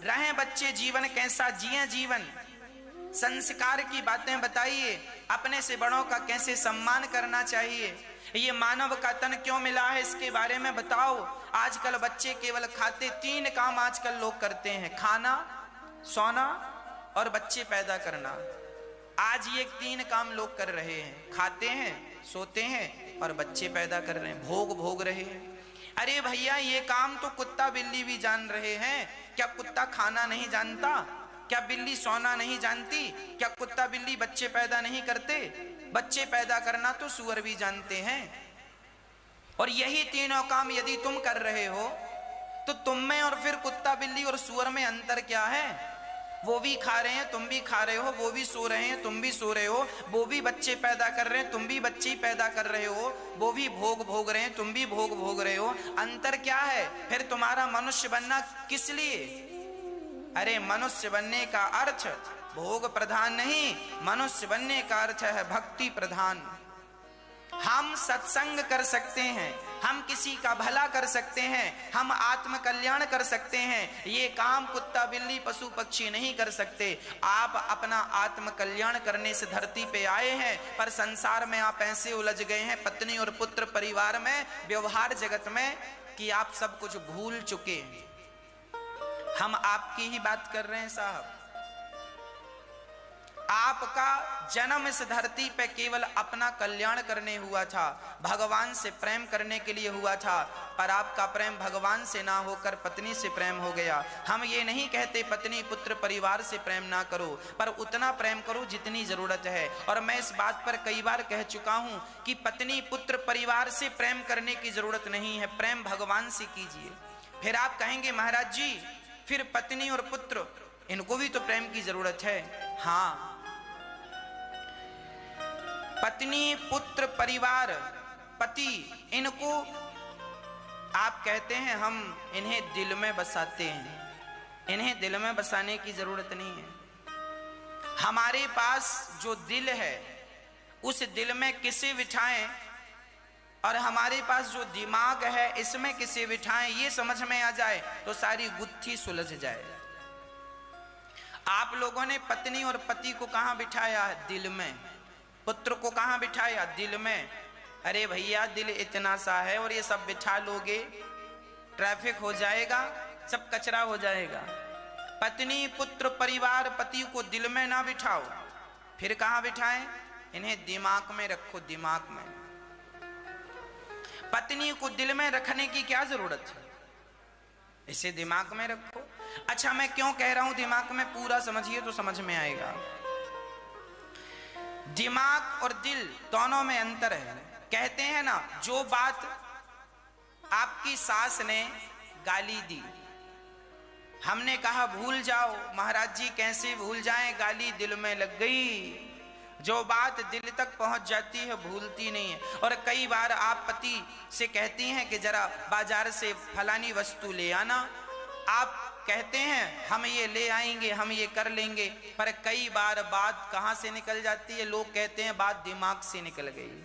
रहें बच्चे जीवन, कैसा जिए जीवन, संस्कार की बातें बताइए। अपने से बड़ों का कैसे सम्मान करना चाहिए, ये मानव का तन क्यों मिला है इसके बारे में बताओ। आजकल बच्चे केवल खाते 3 काम आजकल लोग करते हैं, खाना, सोना और बच्चे पैदा करना। आज ये 3 काम लोग कर रहे हैं, खाते हैं, सोते हैं और बच्चे पैदा कर रहे हैं, भोग रहे हैं। अरे भैया ये काम तो कुत्ता बिल्ली भी जान रहे हैं। क्या कुत्ता खाना नहीं जानता? क्या बिल्ली सोना नहीं जानती? क्या कुत्ता बिल्ली बच्चे पैदा नहीं करते? बच्चे पैदा करना तो सूअर भी जानते हैं। और यही तीनों काम यदि तुम कर रहे हो तो तुम में और फिर कुत्ता बिल्ली और सूअर में अंतर क्या है? वो भी खा रहे हैं, तुम भी खा रहे हो, वो भी सो रहे हैं, तुम भी सो रहे हो, वो भी बच्चे पैदा कर रहे हैं, तुम भी बच्चे ही पैदा कर रहे हो, वो भी भोग रहे हैं, तुम भी भोग रहे हो। अंतर क्या है? फिर तुम्हारा मनुष्य बनना किस लिए? अरे मनुष्य बनने का अर्थ भोग प्रधान नहीं, मनुष्य बनने का अर्थ है भक्ति प्रधान। हम सत्संग कर सकते हैं, हम किसी का भला कर सकते हैं, हम आत्म कल्याण कर सकते हैं। ये काम कुत्ता बिल्ली पशु पक्षी नहीं कर सकते। आप अपना आत्म कल्याण करने से धरती पे आए हैं, पर संसार में आप ऐसे उलझ गए हैं पत्नी और पुत्र परिवार में, व्यवहार जगत में, कि आप सब कुछ भूल चुके हैं। हम आपकी ही बात कर रहे हैं साहब। आपका जन्म इस धरती पे केवल अपना कल्याण करने हुआ था, भगवान से प्रेम करने के लिए हुआ था, पर आपका प्रेम भगवान से ना होकर पत्नी से प्रेम हो गया। हम ये नहीं कहते पत्नी पुत्र परिवार से प्रेम ना करो, पर उतना प्रेम करो जितनी जरूरत है। और मैं इस बात पर कई बार कह चुका हूं कि पत्नी पुत्र परिवार से प्रेम करने की जरूरत नहीं है, प्रेम भगवान से कीजिए। फिर आप कहेंगे महाराज जी फिर पत्नी और पुत्र इनको भी तो प्रेम की जरूरत है। हाँ, पत्नी पुत्र परिवार पति, इनको आप कहते हैं हम इन्हें दिल में बसाते हैं, इन्हें दिल में बसाने की जरूरत नहीं है। हमारे पास जो दिल है उस दिल में किसे बिठाएं और हमारे पास जो दिमाग है इसमें किसे बिठाएं, ये समझ में आ जाए तो सारी गुत्थी सुलझ जाए। आप लोगों ने पत्नी और पति को कहां बिठाया? दिल में। पुत्र को कहां बिठाया? दिल में। अरे भैया दिल इतना सा है और ये सब बिठा लोगे ट्रैफिक हो जाएगा, सब कचरा हो जाएगा। पत्नी पुत्र परिवार पति को दिल में ना बिठाओ, फिर कहां बिठाएं? इन्हें दिमाग में रखो। दिमाग में। पत्नी को दिल में रखने की क्या जरूरत है? इसे दिमाग में रखो। अच्छा मैं क्यों कह रहा हूं दिमाग में, पूरा समझिए तो समझ में आएगा। दिमाग और दिल दोनों में अंतर है। कहते हैं ना, जो बात आपकी सास ने गाली दी, हमने कहा भूल जाओ, महाराज जी कैसे भूल जाएं, गाली दिल में लग गई। जो बात दिल तक पहुंच जाती है भूलती नहीं है। और कई बार आप पति से कहती हैं कि जरा बाजार से फलानी वस्तु ले आना, आप कहते हैं हम ये ले आएंगे, हम ये कर लेंगे, पर कई बार बात कहां से निकल जाती है? लोग कहते हैं बात दिमाग से निकल गई।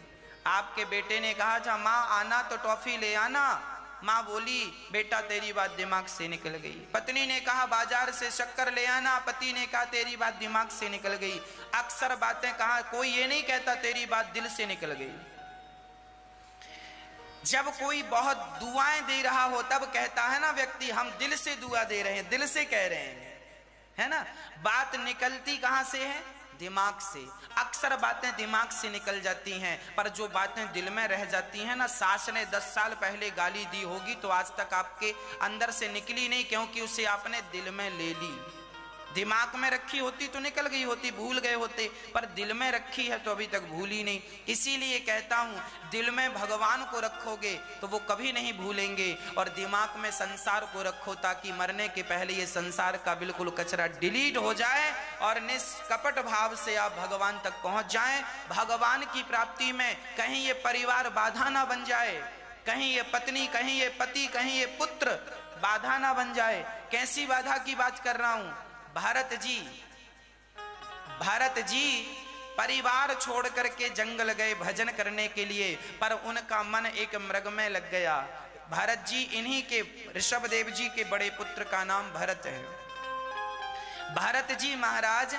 आपके बेटे ने कहा था माँ आना तो टॉफी ले आना, माँ बोली बेटा तेरी बात दिमाग से निकल गई। पत्नी ने कहा बाजार से शक्कर ले आना, पति ने कहा तेरी बात दिमाग से निकल गई। अक्सर बातें कहा, कोई ये नहीं कहता तेरी बात दिल से निकल गई। जब कोई बहुत दुआएं दे रहा हो तब कहता है ना व्यक्ति हम दिल से दुआ दे रहे हैं, दिल से कह रहे हैं, है ना। बात निकलती कहां से है? दिमाग से। अक्सर बातें दिमाग से निकल जाती हैं, पर जो बातें दिल में रह जाती हैं ना, सास ने 10 साल पहले गाली दी होगी तो आज तक आपके अंदर से निकली नहीं, क्योंकि उसे आपने दिल में ले ली। दिमाग में रखी होती तो निकल गई होती, भूल गए होते, पर दिल में रखी है तो अभी तक भूली नहीं। इसीलिए कहता हूं दिल में भगवान को रखोगे तो वो कभी नहीं भूलेंगे, और दिमाग में संसार को रखो ताकि मरने के पहले ये संसार का बिल्कुल कचरा डिलीट हो जाए और निष्कपट भाव से आप भगवान तक पहुंच जाएं। भगवान की प्राप्ति में कहीं ये परिवार बाधा ना बन जाए, कहीं ये पत्नी, कहीं ये पति, कहीं ये पुत्र बाधा ना बन जाए। कैसी बाधा की बात कर रहा हूं? भारत जी परिवार छोड़ करके जंगल गए भजन करने के लिए, पर उनका मन एक मृग में लग गया। भारत जी इन्हीं के ऋषभदेव जी के बड़े पुत्र का नाम भरत है। भारत जी महाराज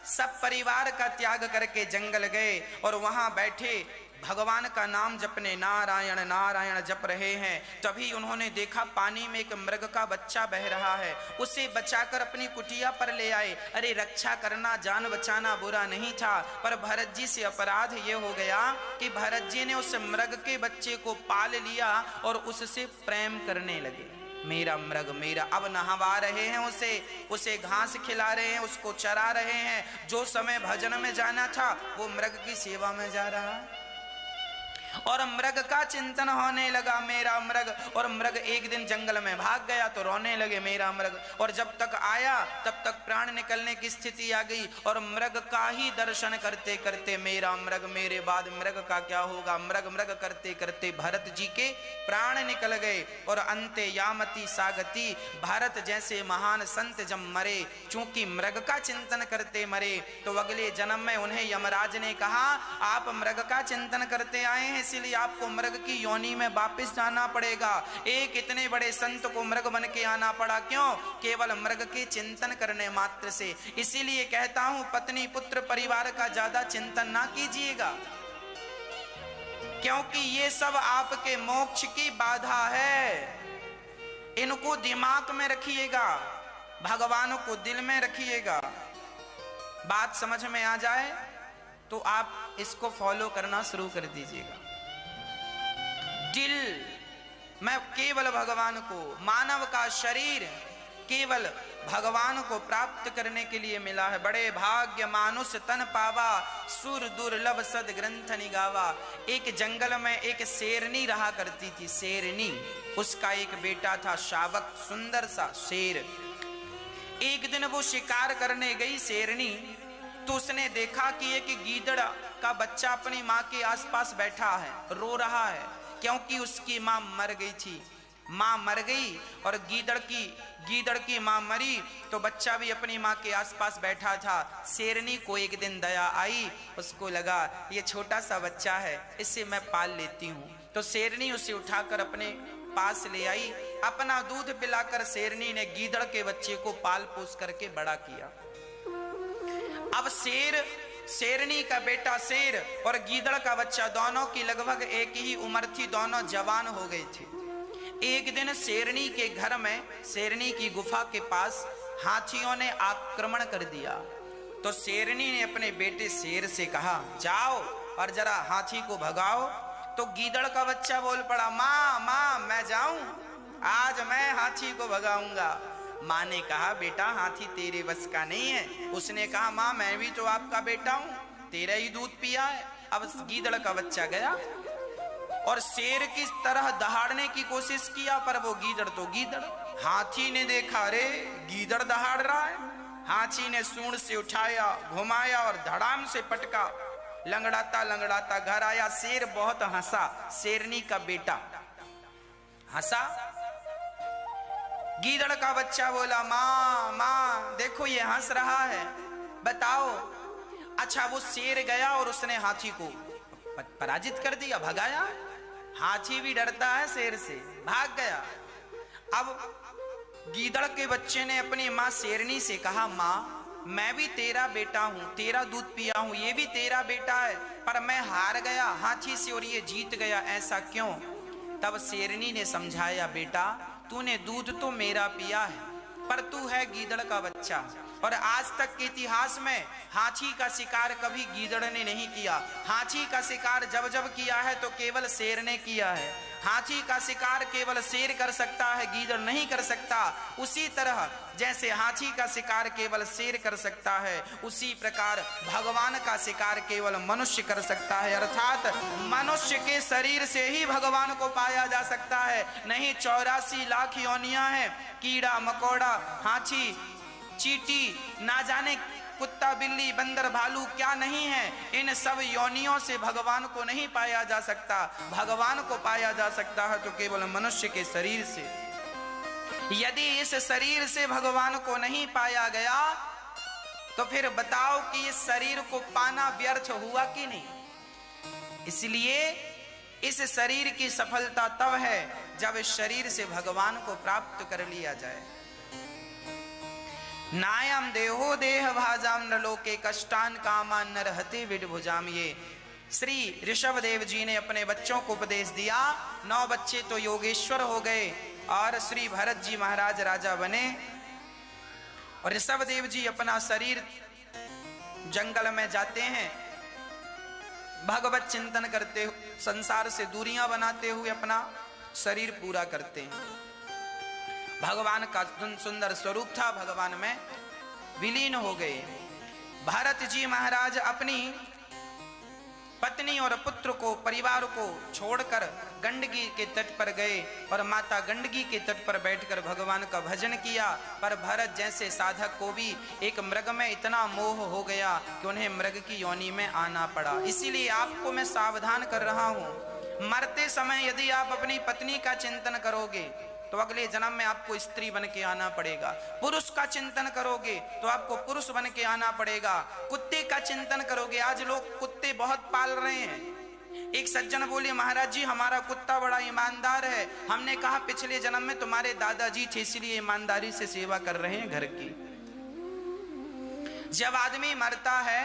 सब परिवार का त्याग करके जंगल गए और वहां बैठे भगवान का नाम जपने नारायण नारायण जप रहे हैं। तभी उन्होंने देखा पानी में एक मृग का बच्चा बह रहा है, उसे बचाकर अपनी कुटिया पर ले आए। अरे रक्षा करना, जान बचाना बुरा नहीं था, पर भरत जी से अपराध ये हो गया कि भरत जी ने उस मृग के बच्चे को पाल लिया और उससे प्रेम करने लगे। मेरा मृग मेरा। अब नहवा रहे हैं उसे घास खिला रहे हैं, उसको चरा रहे हैं। जो समय भजन में जाना था वो मृग की सेवा में जा रहा है और मृग का चिंतन होने लगा, मेरा मृग। और मृग एक दिन जंगल में भाग गया तो रोने लगे मेरा मृग, और जब तक आया तब तक प्राण निकलने की स्थिति आ गई। और मृग का ही दर्शन करते करते मेरा मृग मेरे बाद मृग का क्या होगा, मृग मृग करते करते भरत जी के प्राण निकल गए। और अंते यामती सागती, भारत जैसे महान संत जब मरे, चूंकि मृग का चिंतन करते मरे, तो अगले जन्म में उन्हें यमराज ने कहा आप मृग का चिंतन करते आए हैं, इसलिए आपको मृग की योनि में वापस जाना पड़ेगा। एक इतने बड़े संत को मृग बन के आना पड़ा, क्यों? केवल मृग के चिंतन करने मात्र से। इसीलिए कहता हूं पत्नी पुत्र परिवार का ज्यादा चिंतन ना कीजिएगा, क्योंकि ये सब आपके मोक्ष की बाधा है। इनको दिमाग में रखिएगा, भगवान को दिल में रखिएगा। बात समझ में आ जाए तो आप इसको फॉलो करना शुरू कर दीजिएगा। दिल में केवल भगवान को, मानव का शरीर केवल भगवान को प्राप्त करने के लिए मिला है। बड़े भाग्य मानुष तन पावा, सुर दुर्लभ सद ग्रंथ निगावा। एक जंगल में एक शेरनी रहा करती थी, शेरनी। उसका एक बेटा था शावक, सुंदर सा शेर। एक दिन वो शिकार करने गई शेरनी, तो उसने देखा कि एक गीदड़ का बच्चा अपनी माँ के आसपास बैठा है, रो रहा है, क्योंकि उसकी माँ मर गई थी। माँ मर गई और गीदड़ की माँ मरी तो बच्चा भी अपनी माँ के आसपास बैठा था। शेरनी को एक दिन दया आई, उसको लगा ये छोटा सा बच्चा है, इसे मैं पाल लेती हूँ। तो शेरनी उसे उठाकर अपने पास ले आई। अपना दूध पिलाकर शेरनी ने गीदड़ के बच्चे को पाल पोस करके बड़ा किया। अब शेरनी का बेटा शेर और गीदड़ का बच्चा दोनों की लगभग एक ही उम्र थी, दोनों जवान हो गए थे। एक दिन शेरनी के घर में, शेरनी की गुफा के पास हाथियों ने आक्रमण कर दिया। तो शेरनी ने अपने बेटे शेर से कहा, जाओ और जरा हाथी को भगाओ। तो गीदड़ का बच्चा बोल पड़ा, माँ माँ मैं जाऊं, आज मैं हाथी को भगाऊंगा। माँ ने कहा, बेटा हाथी तेरे बस का नहीं है। उसने कहा, माँ मैं भी तो आपका बेटा हूं, तेरा ही दूध पिया है। अब गीदड़ का बच्चा गया और शेर की तरह दहाड़ने की कोशिश किया, पर वो गीदड़ तो गीदड़। हाथी ने देखा, अरे गीदड़ दहाड़ रहा है। हाथी ने सूंड से उठाया, घुमाया और धड़ाम से पटका। लंगड़ाता लंगड़ाता घर आया। शेर बहुत हंसा, शेरनी का बेटा हंसा। गीदड़ का बच्चा बोला, माँ माँ देखो ये हंस रहा है, बताओ। अच्छा, वो शेर गया और उसने हाथी को पराजित कर दिया, भगाया। हाथी भी डरता है शेर से, भाग गया। अब गीदड़ के बच्चे ने अपनी माँ शेरनी से कहा, माँ मैं भी तेरा बेटा हूं, तेरा दूध पिया हूं, ये भी तेरा बेटा है, पर मैं हार गया हाथी से और ये जीत गया, ऐसा क्यों? तब शेरनी ने समझाया, बेटा तूने दूध तो मेरा पिया है, पर तू है गीदड़ का बच्चा और आज तक के इतिहास में हाथी का शिकार कभी गीदड़ ने नहीं किया। हाथी का शिकार जब जब किया है तो केवल शेर ने किया है। हाथी का शिकार केवल शेर कर सकता है, गीदड़ नहीं कर सकता। उसी तरह जैसे हाथी का शिकार केवल शेर कर सकता है, उसी प्रकार भगवान का शिकार केवल मनुष्य कर सकता है। अर्थात मनुष्य के शरीर से ही भगवान को पाया जा सकता है, नहीं 84 लाख योनियां हैं। कीड़ा मकोड़ा, हाथी, चींटी, ना जाने कुत्ता बिल्ली बंदर भालू क्या नहीं है, इन सब योनियों से भगवान को नहीं पाया जा सकता। भगवान को पाया जा सकता है तो केवल मनुष्य के शरीर से। यदि इस शरीर से भगवान को नहीं पाया गया तो फिर बताओ कि इस शरीर को पाना व्यर्थ हुआ कि नहीं? इसलिए इस शरीर की सफलता तब है जब इस शरीर से भगवान को प्राप्त कर लिया जाए। नायम देहो देह भाजाम न लोके कष्टान कामान न रहते विडभुजाम। ये श्री ऋषभ देव जी ने अपने बच्चों को उपदेश दिया। 9 बच्चे तो योगेश्वर हो गए और श्री भरत जी महाराज राजा बने और ऋषभ देव जी अपना शरीर जंगल में जाते हैं, भगवत चिंतन करते हुए, संसार से दूरियां बनाते हुए अपना शरीर पूरा करते हैं। भगवान का सुंदर स्वरूप था, भगवान में विलीन हो गए। भरत जी महाराज अपनी पत्नी और पुत्र को, परिवार को छोड़कर गंडकी के तट पर गए और माता गंडकी के तट पर बैठकर भगवान का भजन किया। पर भरत जैसे साधक को भी एक मृग में इतना मोह हो गया कि उन्हें मृग की योनि में आना पड़ा। इसीलिए आपको मैं सावधान कर रहा हूं, मरते समय यदि आप अपनी पत्नी का चिंतन करोगे तो अगले जन्म में आपको स्त्री बन के आना पड़ेगा। पुरुष का चिंतन करोगे तो आपको पुरुष बन के आना पड़ेगा। कुत्ते का चिंतन करोगे, आज लोग कुत्ते बहुत पाल रहे हैं। एक सज्जन बोले, महाराज जी हमारा कुत्ता बड़ा ईमानदार है। हमने कहा पिछले जन्म में तुम्हारे दादाजी थे इसलिए ईमानदारी से सेवा कर रहे हैं घर की। जब आदमी मरता है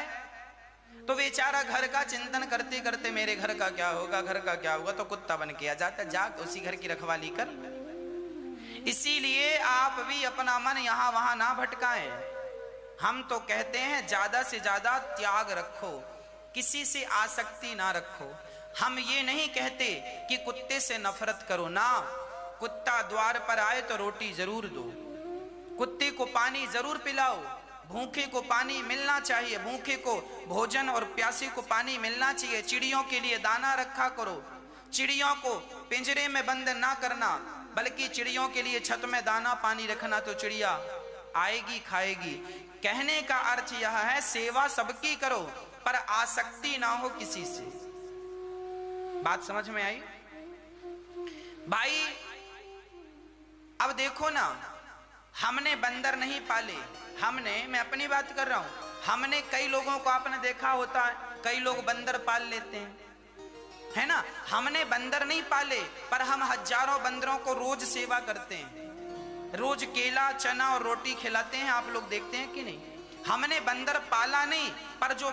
तो बेचारा घर का चिंतन करते करते मेरे घर का क्या होगा, घर का क्या होगा, तो कुत्ता बन के आ जाता, जाग उसी घर की रखवाली कर। इसीलिए आप भी अपना मन यहां वहां ना भटकाएं। हम तो कहते हैं ज्यादा से ज्यादा त्याग रखो, किसी से आसक्ति ना रखो। हम ये नहीं कहते कि कुत्ते से नफरत करो ना, कुत्ता द्वार पर आए तो रोटी जरूर दो, कुत्ते को पानी जरूर पिलाओ। भूखे को पानी मिलना चाहिए, भूखे को भोजन और प्यासे को पानी मिलना चाहिए। चिड़ियों के लिए दाना रखा करो, चिड़ियों को पिंजरे में बंद ना करना, बल्कि चिड़ियों के लिए छत में दाना पानी रखना, तो चिड़िया आएगी खाएगी। कहने का अर्थ यह है सेवा सबकी करो पर आसक्ति ना हो किसी से। बात समझ में आई? भाई अब देखो ना, हमने बंदर नहीं पाले, मैं अपनी बात कर रहा हूं, हमने कई लोगों को आपने देखा होता है, कई लोग बंदर पाल लेते हैं, है ना। हमने बंदर नहीं पाले, पर हम हजारों बंदरों को रोज सेवा करते हैं, रोज केला चना और रोटी खिलाते हैं, आप लोग देखते हैं कि नहीं। हमने बंदर पाला नहीं, पर जो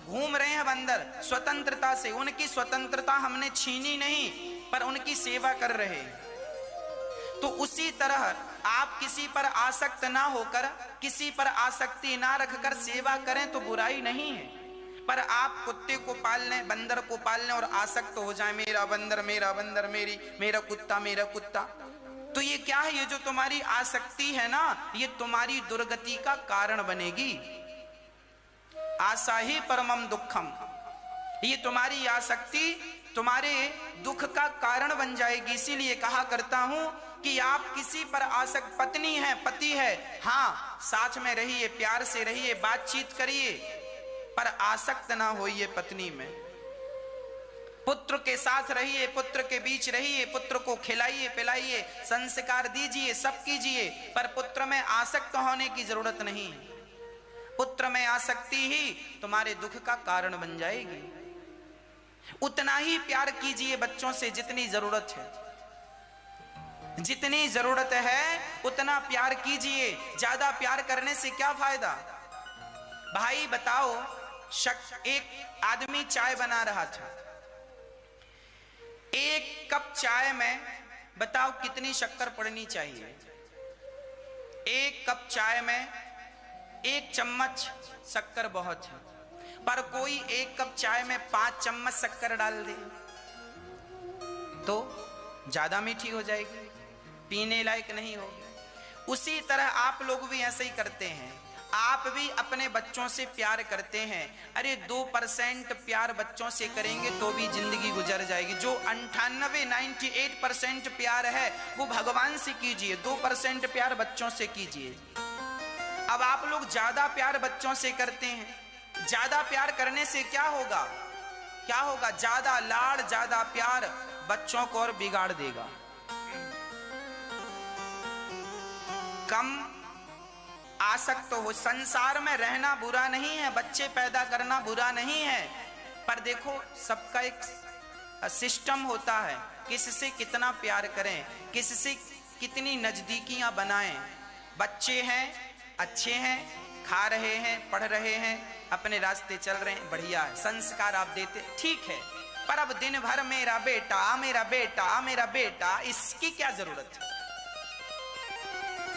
घूम रहे हैं बंदर स्वतंत्रता से, उनकी स्वतंत्रता हमने छीनी नहीं, पर उनकी सेवा कर रहे हैं। तो उसी तरह आप किसी पर आसक्त ना होकर, किसी पर आसक्ति ना रखकर सेवा करें तो बुराई नहीं है। पर आप कुत्ते को पाल लें, बंदर को पाल लें और आसक्त हो जाए, मेरा बंदर, मेरा कुत्ता, तो ये क्या है? ये जो तुम्हारी आसक्ति है ना, ये तुम्हारी दुर्गति का कारण बनेगी। आशा ही परमम दुखम, ये तुम्हारी आसक्ति तुम्हारे दुख का कारण बन जाएगी। इसीलिए कहा करता हूं कि आप किसी पर आसक्त, पत्नी है, पति है, हाँ साथ में रहिए, प्यार से रहिए, बातचीत करिए, पर आसक्त ना होइए पत्नी में। पुत्र के साथ रहिए, पुत्र के बीच रहिए, पुत्र को खिलाइए पिलाइए, संस्कार दीजिए, सब कीजिए, पर पुत्र में आसक्त होने की जरूरत नहीं। पुत्र में आसक्ति ही तुम्हारे दुख का कारण बन जाएगी। उतना ही प्यार कीजिए बच्चों से जितनी जरूरत है, जितनी जरूरत है उतना प्यार कीजिए। ज्यादा प्यार करने से क्या फायदा? भाई बताओ, एक आदमी चाय बना रहा था, एक कप चाय में बताओ कितनी शक्कर पड़नी चाहिए? एक कप चाय में 1 चम्मच शक्कर बहुत है, पर कोई 1 कप चाय में 5 चम्मच शक्कर डाल दे तो ज्यादा मीठी हो जाएगी, पीने लायक नहीं होगी। उसी तरह आप लोग भी ऐसे ही करते हैं, आप भी अपने बच्चों से प्यार करते हैं। अरे 2% प्यार बच्चों से करेंगे तो भी जिंदगी गुजर जाएगी। जो 98% प्यार है वो भगवान से कीजिए, 2% प्यार बच्चों से कीजिए। अब आप लोग ज्यादा प्यार बच्चों से करते हैं, ज्यादा प्यार करने से क्या होगा? क्या होगा? ज्यादा लाड़, ज्यादा प्यार बच्चों को और बिगाड़ देगा। कम आसक्त हो, संसार में रहना बुरा नहीं है, बच्चे पैदा करना बुरा नहीं है, पर देखो सबका एक सिस्टम होता है, किससे कितना प्यार करें, किससे कितनी नजदीकियां बनाएं। बच्चे हैं, अच्छे हैं, खा रहे हैं, पढ़ रहे हैं, अपने रास्ते चल रहे हैं, बढ़िया है, संस्कार आप देते, ठीक है, पर अब दिन भर मेरा बेटा, मेरा बेटा, मेरा बेटा, इसकी क्या जरूरत है?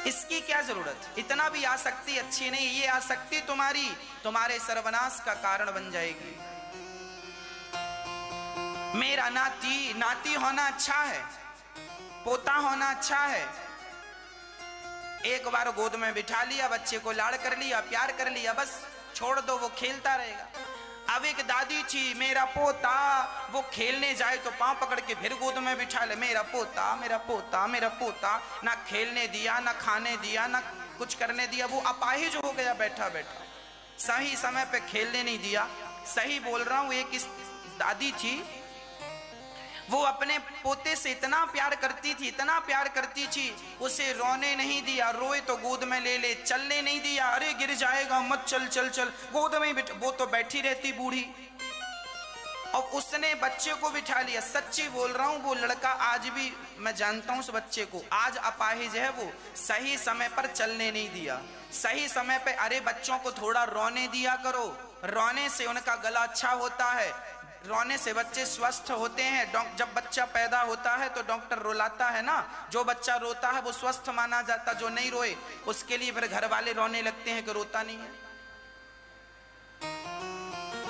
इसकी क्या जरूरत? इतना भी आसक्ति अच्छी नहीं। ये आसक्ति तुम्हारे सर्वनाश का कारण बन जाएगी। मेरा नाती होना अच्छा है, पोता होना अच्छा है, एक बार गोद में बिठा लिया, बच्चे को लाड़ कर लिया, प्यार कर लिया, बस छोड़ दो, वो खेलता रहेगा। अब एक दादी थी, मेरा पोता, वो खेलने जाए तो पांव पकड़ के फिर गोद में बिठा ले, मेरा पोता, मेरा पोता, मेरा पोता। ना खेलने दिया, ना खाने दिया, ना कुछ करने दिया, वो अपाहिज हो गया बैठा बैठा। सही समय पे खेलने नहीं दिया। सही बोल रहा हूं। एक दादी थी, वो अपने पोते से इतना प्यार करती थी, इतना प्यार करती थी, उसे रोने नहीं दिया, रोए तो गोद में ले ले, चलने नहीं दिया, अरे गिर जाएगा, मत चल चल चल, गोद में ही वो तो बैठी रहती बूढ़ी, और उसने बच्चे को बिठा लिया। सच्ची बोल रहा हूं, वो लड़का आज भी, मैं जानता हूं उस बच्चे को, आज अपाहिज है वो, सही समय पर चलने नहीं दिया, सही समय पे। अरे बच्चों को थोड़ा रोने दिया करो, रोने से उनका गला अच्छा होता है, रोने से बच्चे स्वस्थ होते हैं। जब बच्चा पैदा होता है तो डॉक्टर रुलाता है ना, जो बच्चा रोता है वो स्वस्थ माना जाता, जो नहीं रोए उसके लिए फिर घर वाले रोने लगते हैं कि रोता नहीं है।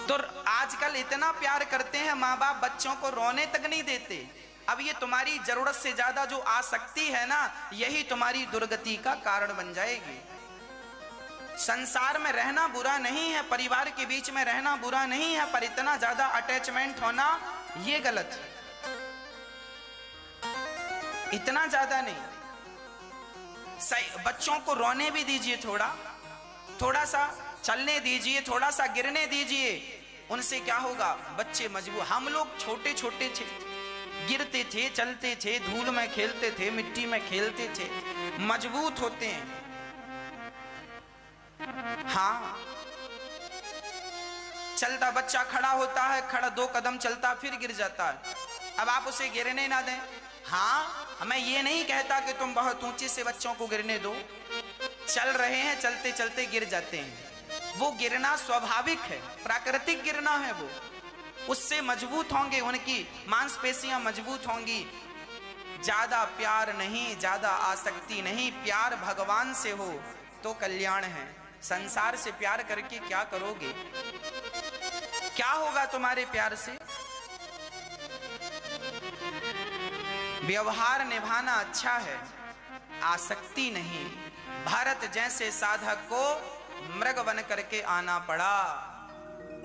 तो आजकल इतना प्यार करते हैं माँ बाप, बच्चों को रोने तक नहीं देते। अब ये तुम्हारी जरूरत से ज्यादा जो आसक्ति है ना, यही तुम्हारी दुर्गति का कारण बन जाएगी। संसार में रहना बुरा नहीं है, परिवार के बीच में रहना बुरा नहीं है, पर इतना ज्यादा अटैचमेंट होना ये गलत है, इतना ज्यादा नहीं। सही, बच्चों को रोने भी दीजिए, थोड़ा सा चलने दीजिए, थोड़ा सा गिरने दीजिए, उनसे क्या होगा? बच्चे मजबूत। हम लोग छोटे छोटे थे, गिरते थे, चलते थे, धूल में खेलते थे, मिट्टी में खेलते थे, मजबूत होते हैं। हाँ, चलता बच्चा खड़ा होता है, खड़ा 2 कदम चलता फिर गिर जाता है। अब आप उसे गिरने ना दें। हाँ, मैं ये नहीं कहता कि तुम बहुत ऊंचे से बच्चों को गिरने दो, चल रहे हैं, चलते चलते गिर जाते हैं, वो गिरना स्वाभाविक है, प्राकृतिक गिरना है, वो उससे मजबूत होंगे, उनकी मांसपेशियां मजबूत होंगी। ज्यादा प्यार नहीं, ज्यादा आसक्ति नहीं, प्यार भगवान से हो तो कल्याण है। संसार से प्यार करके क्या करोगे? क्या होगा तुम्हारे प्यार से? व्यवहार निभाना अच्छा है, आसक्ति नहीं। भारत जैसे साधक को मृग बन करके आना पड़ा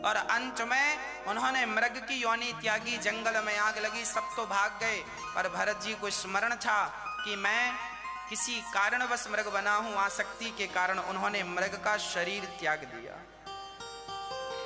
और अंत में उन्होंने मृग की योनि त्यागी, जंगल में आग लगी, सब तो भाग गए, पर भरत जी को स्मरण था कि मैं किसी कारणवश मृग बना हूं, आसक्ति के कारण उन्होंने मृग का शरीर त्याग दिया।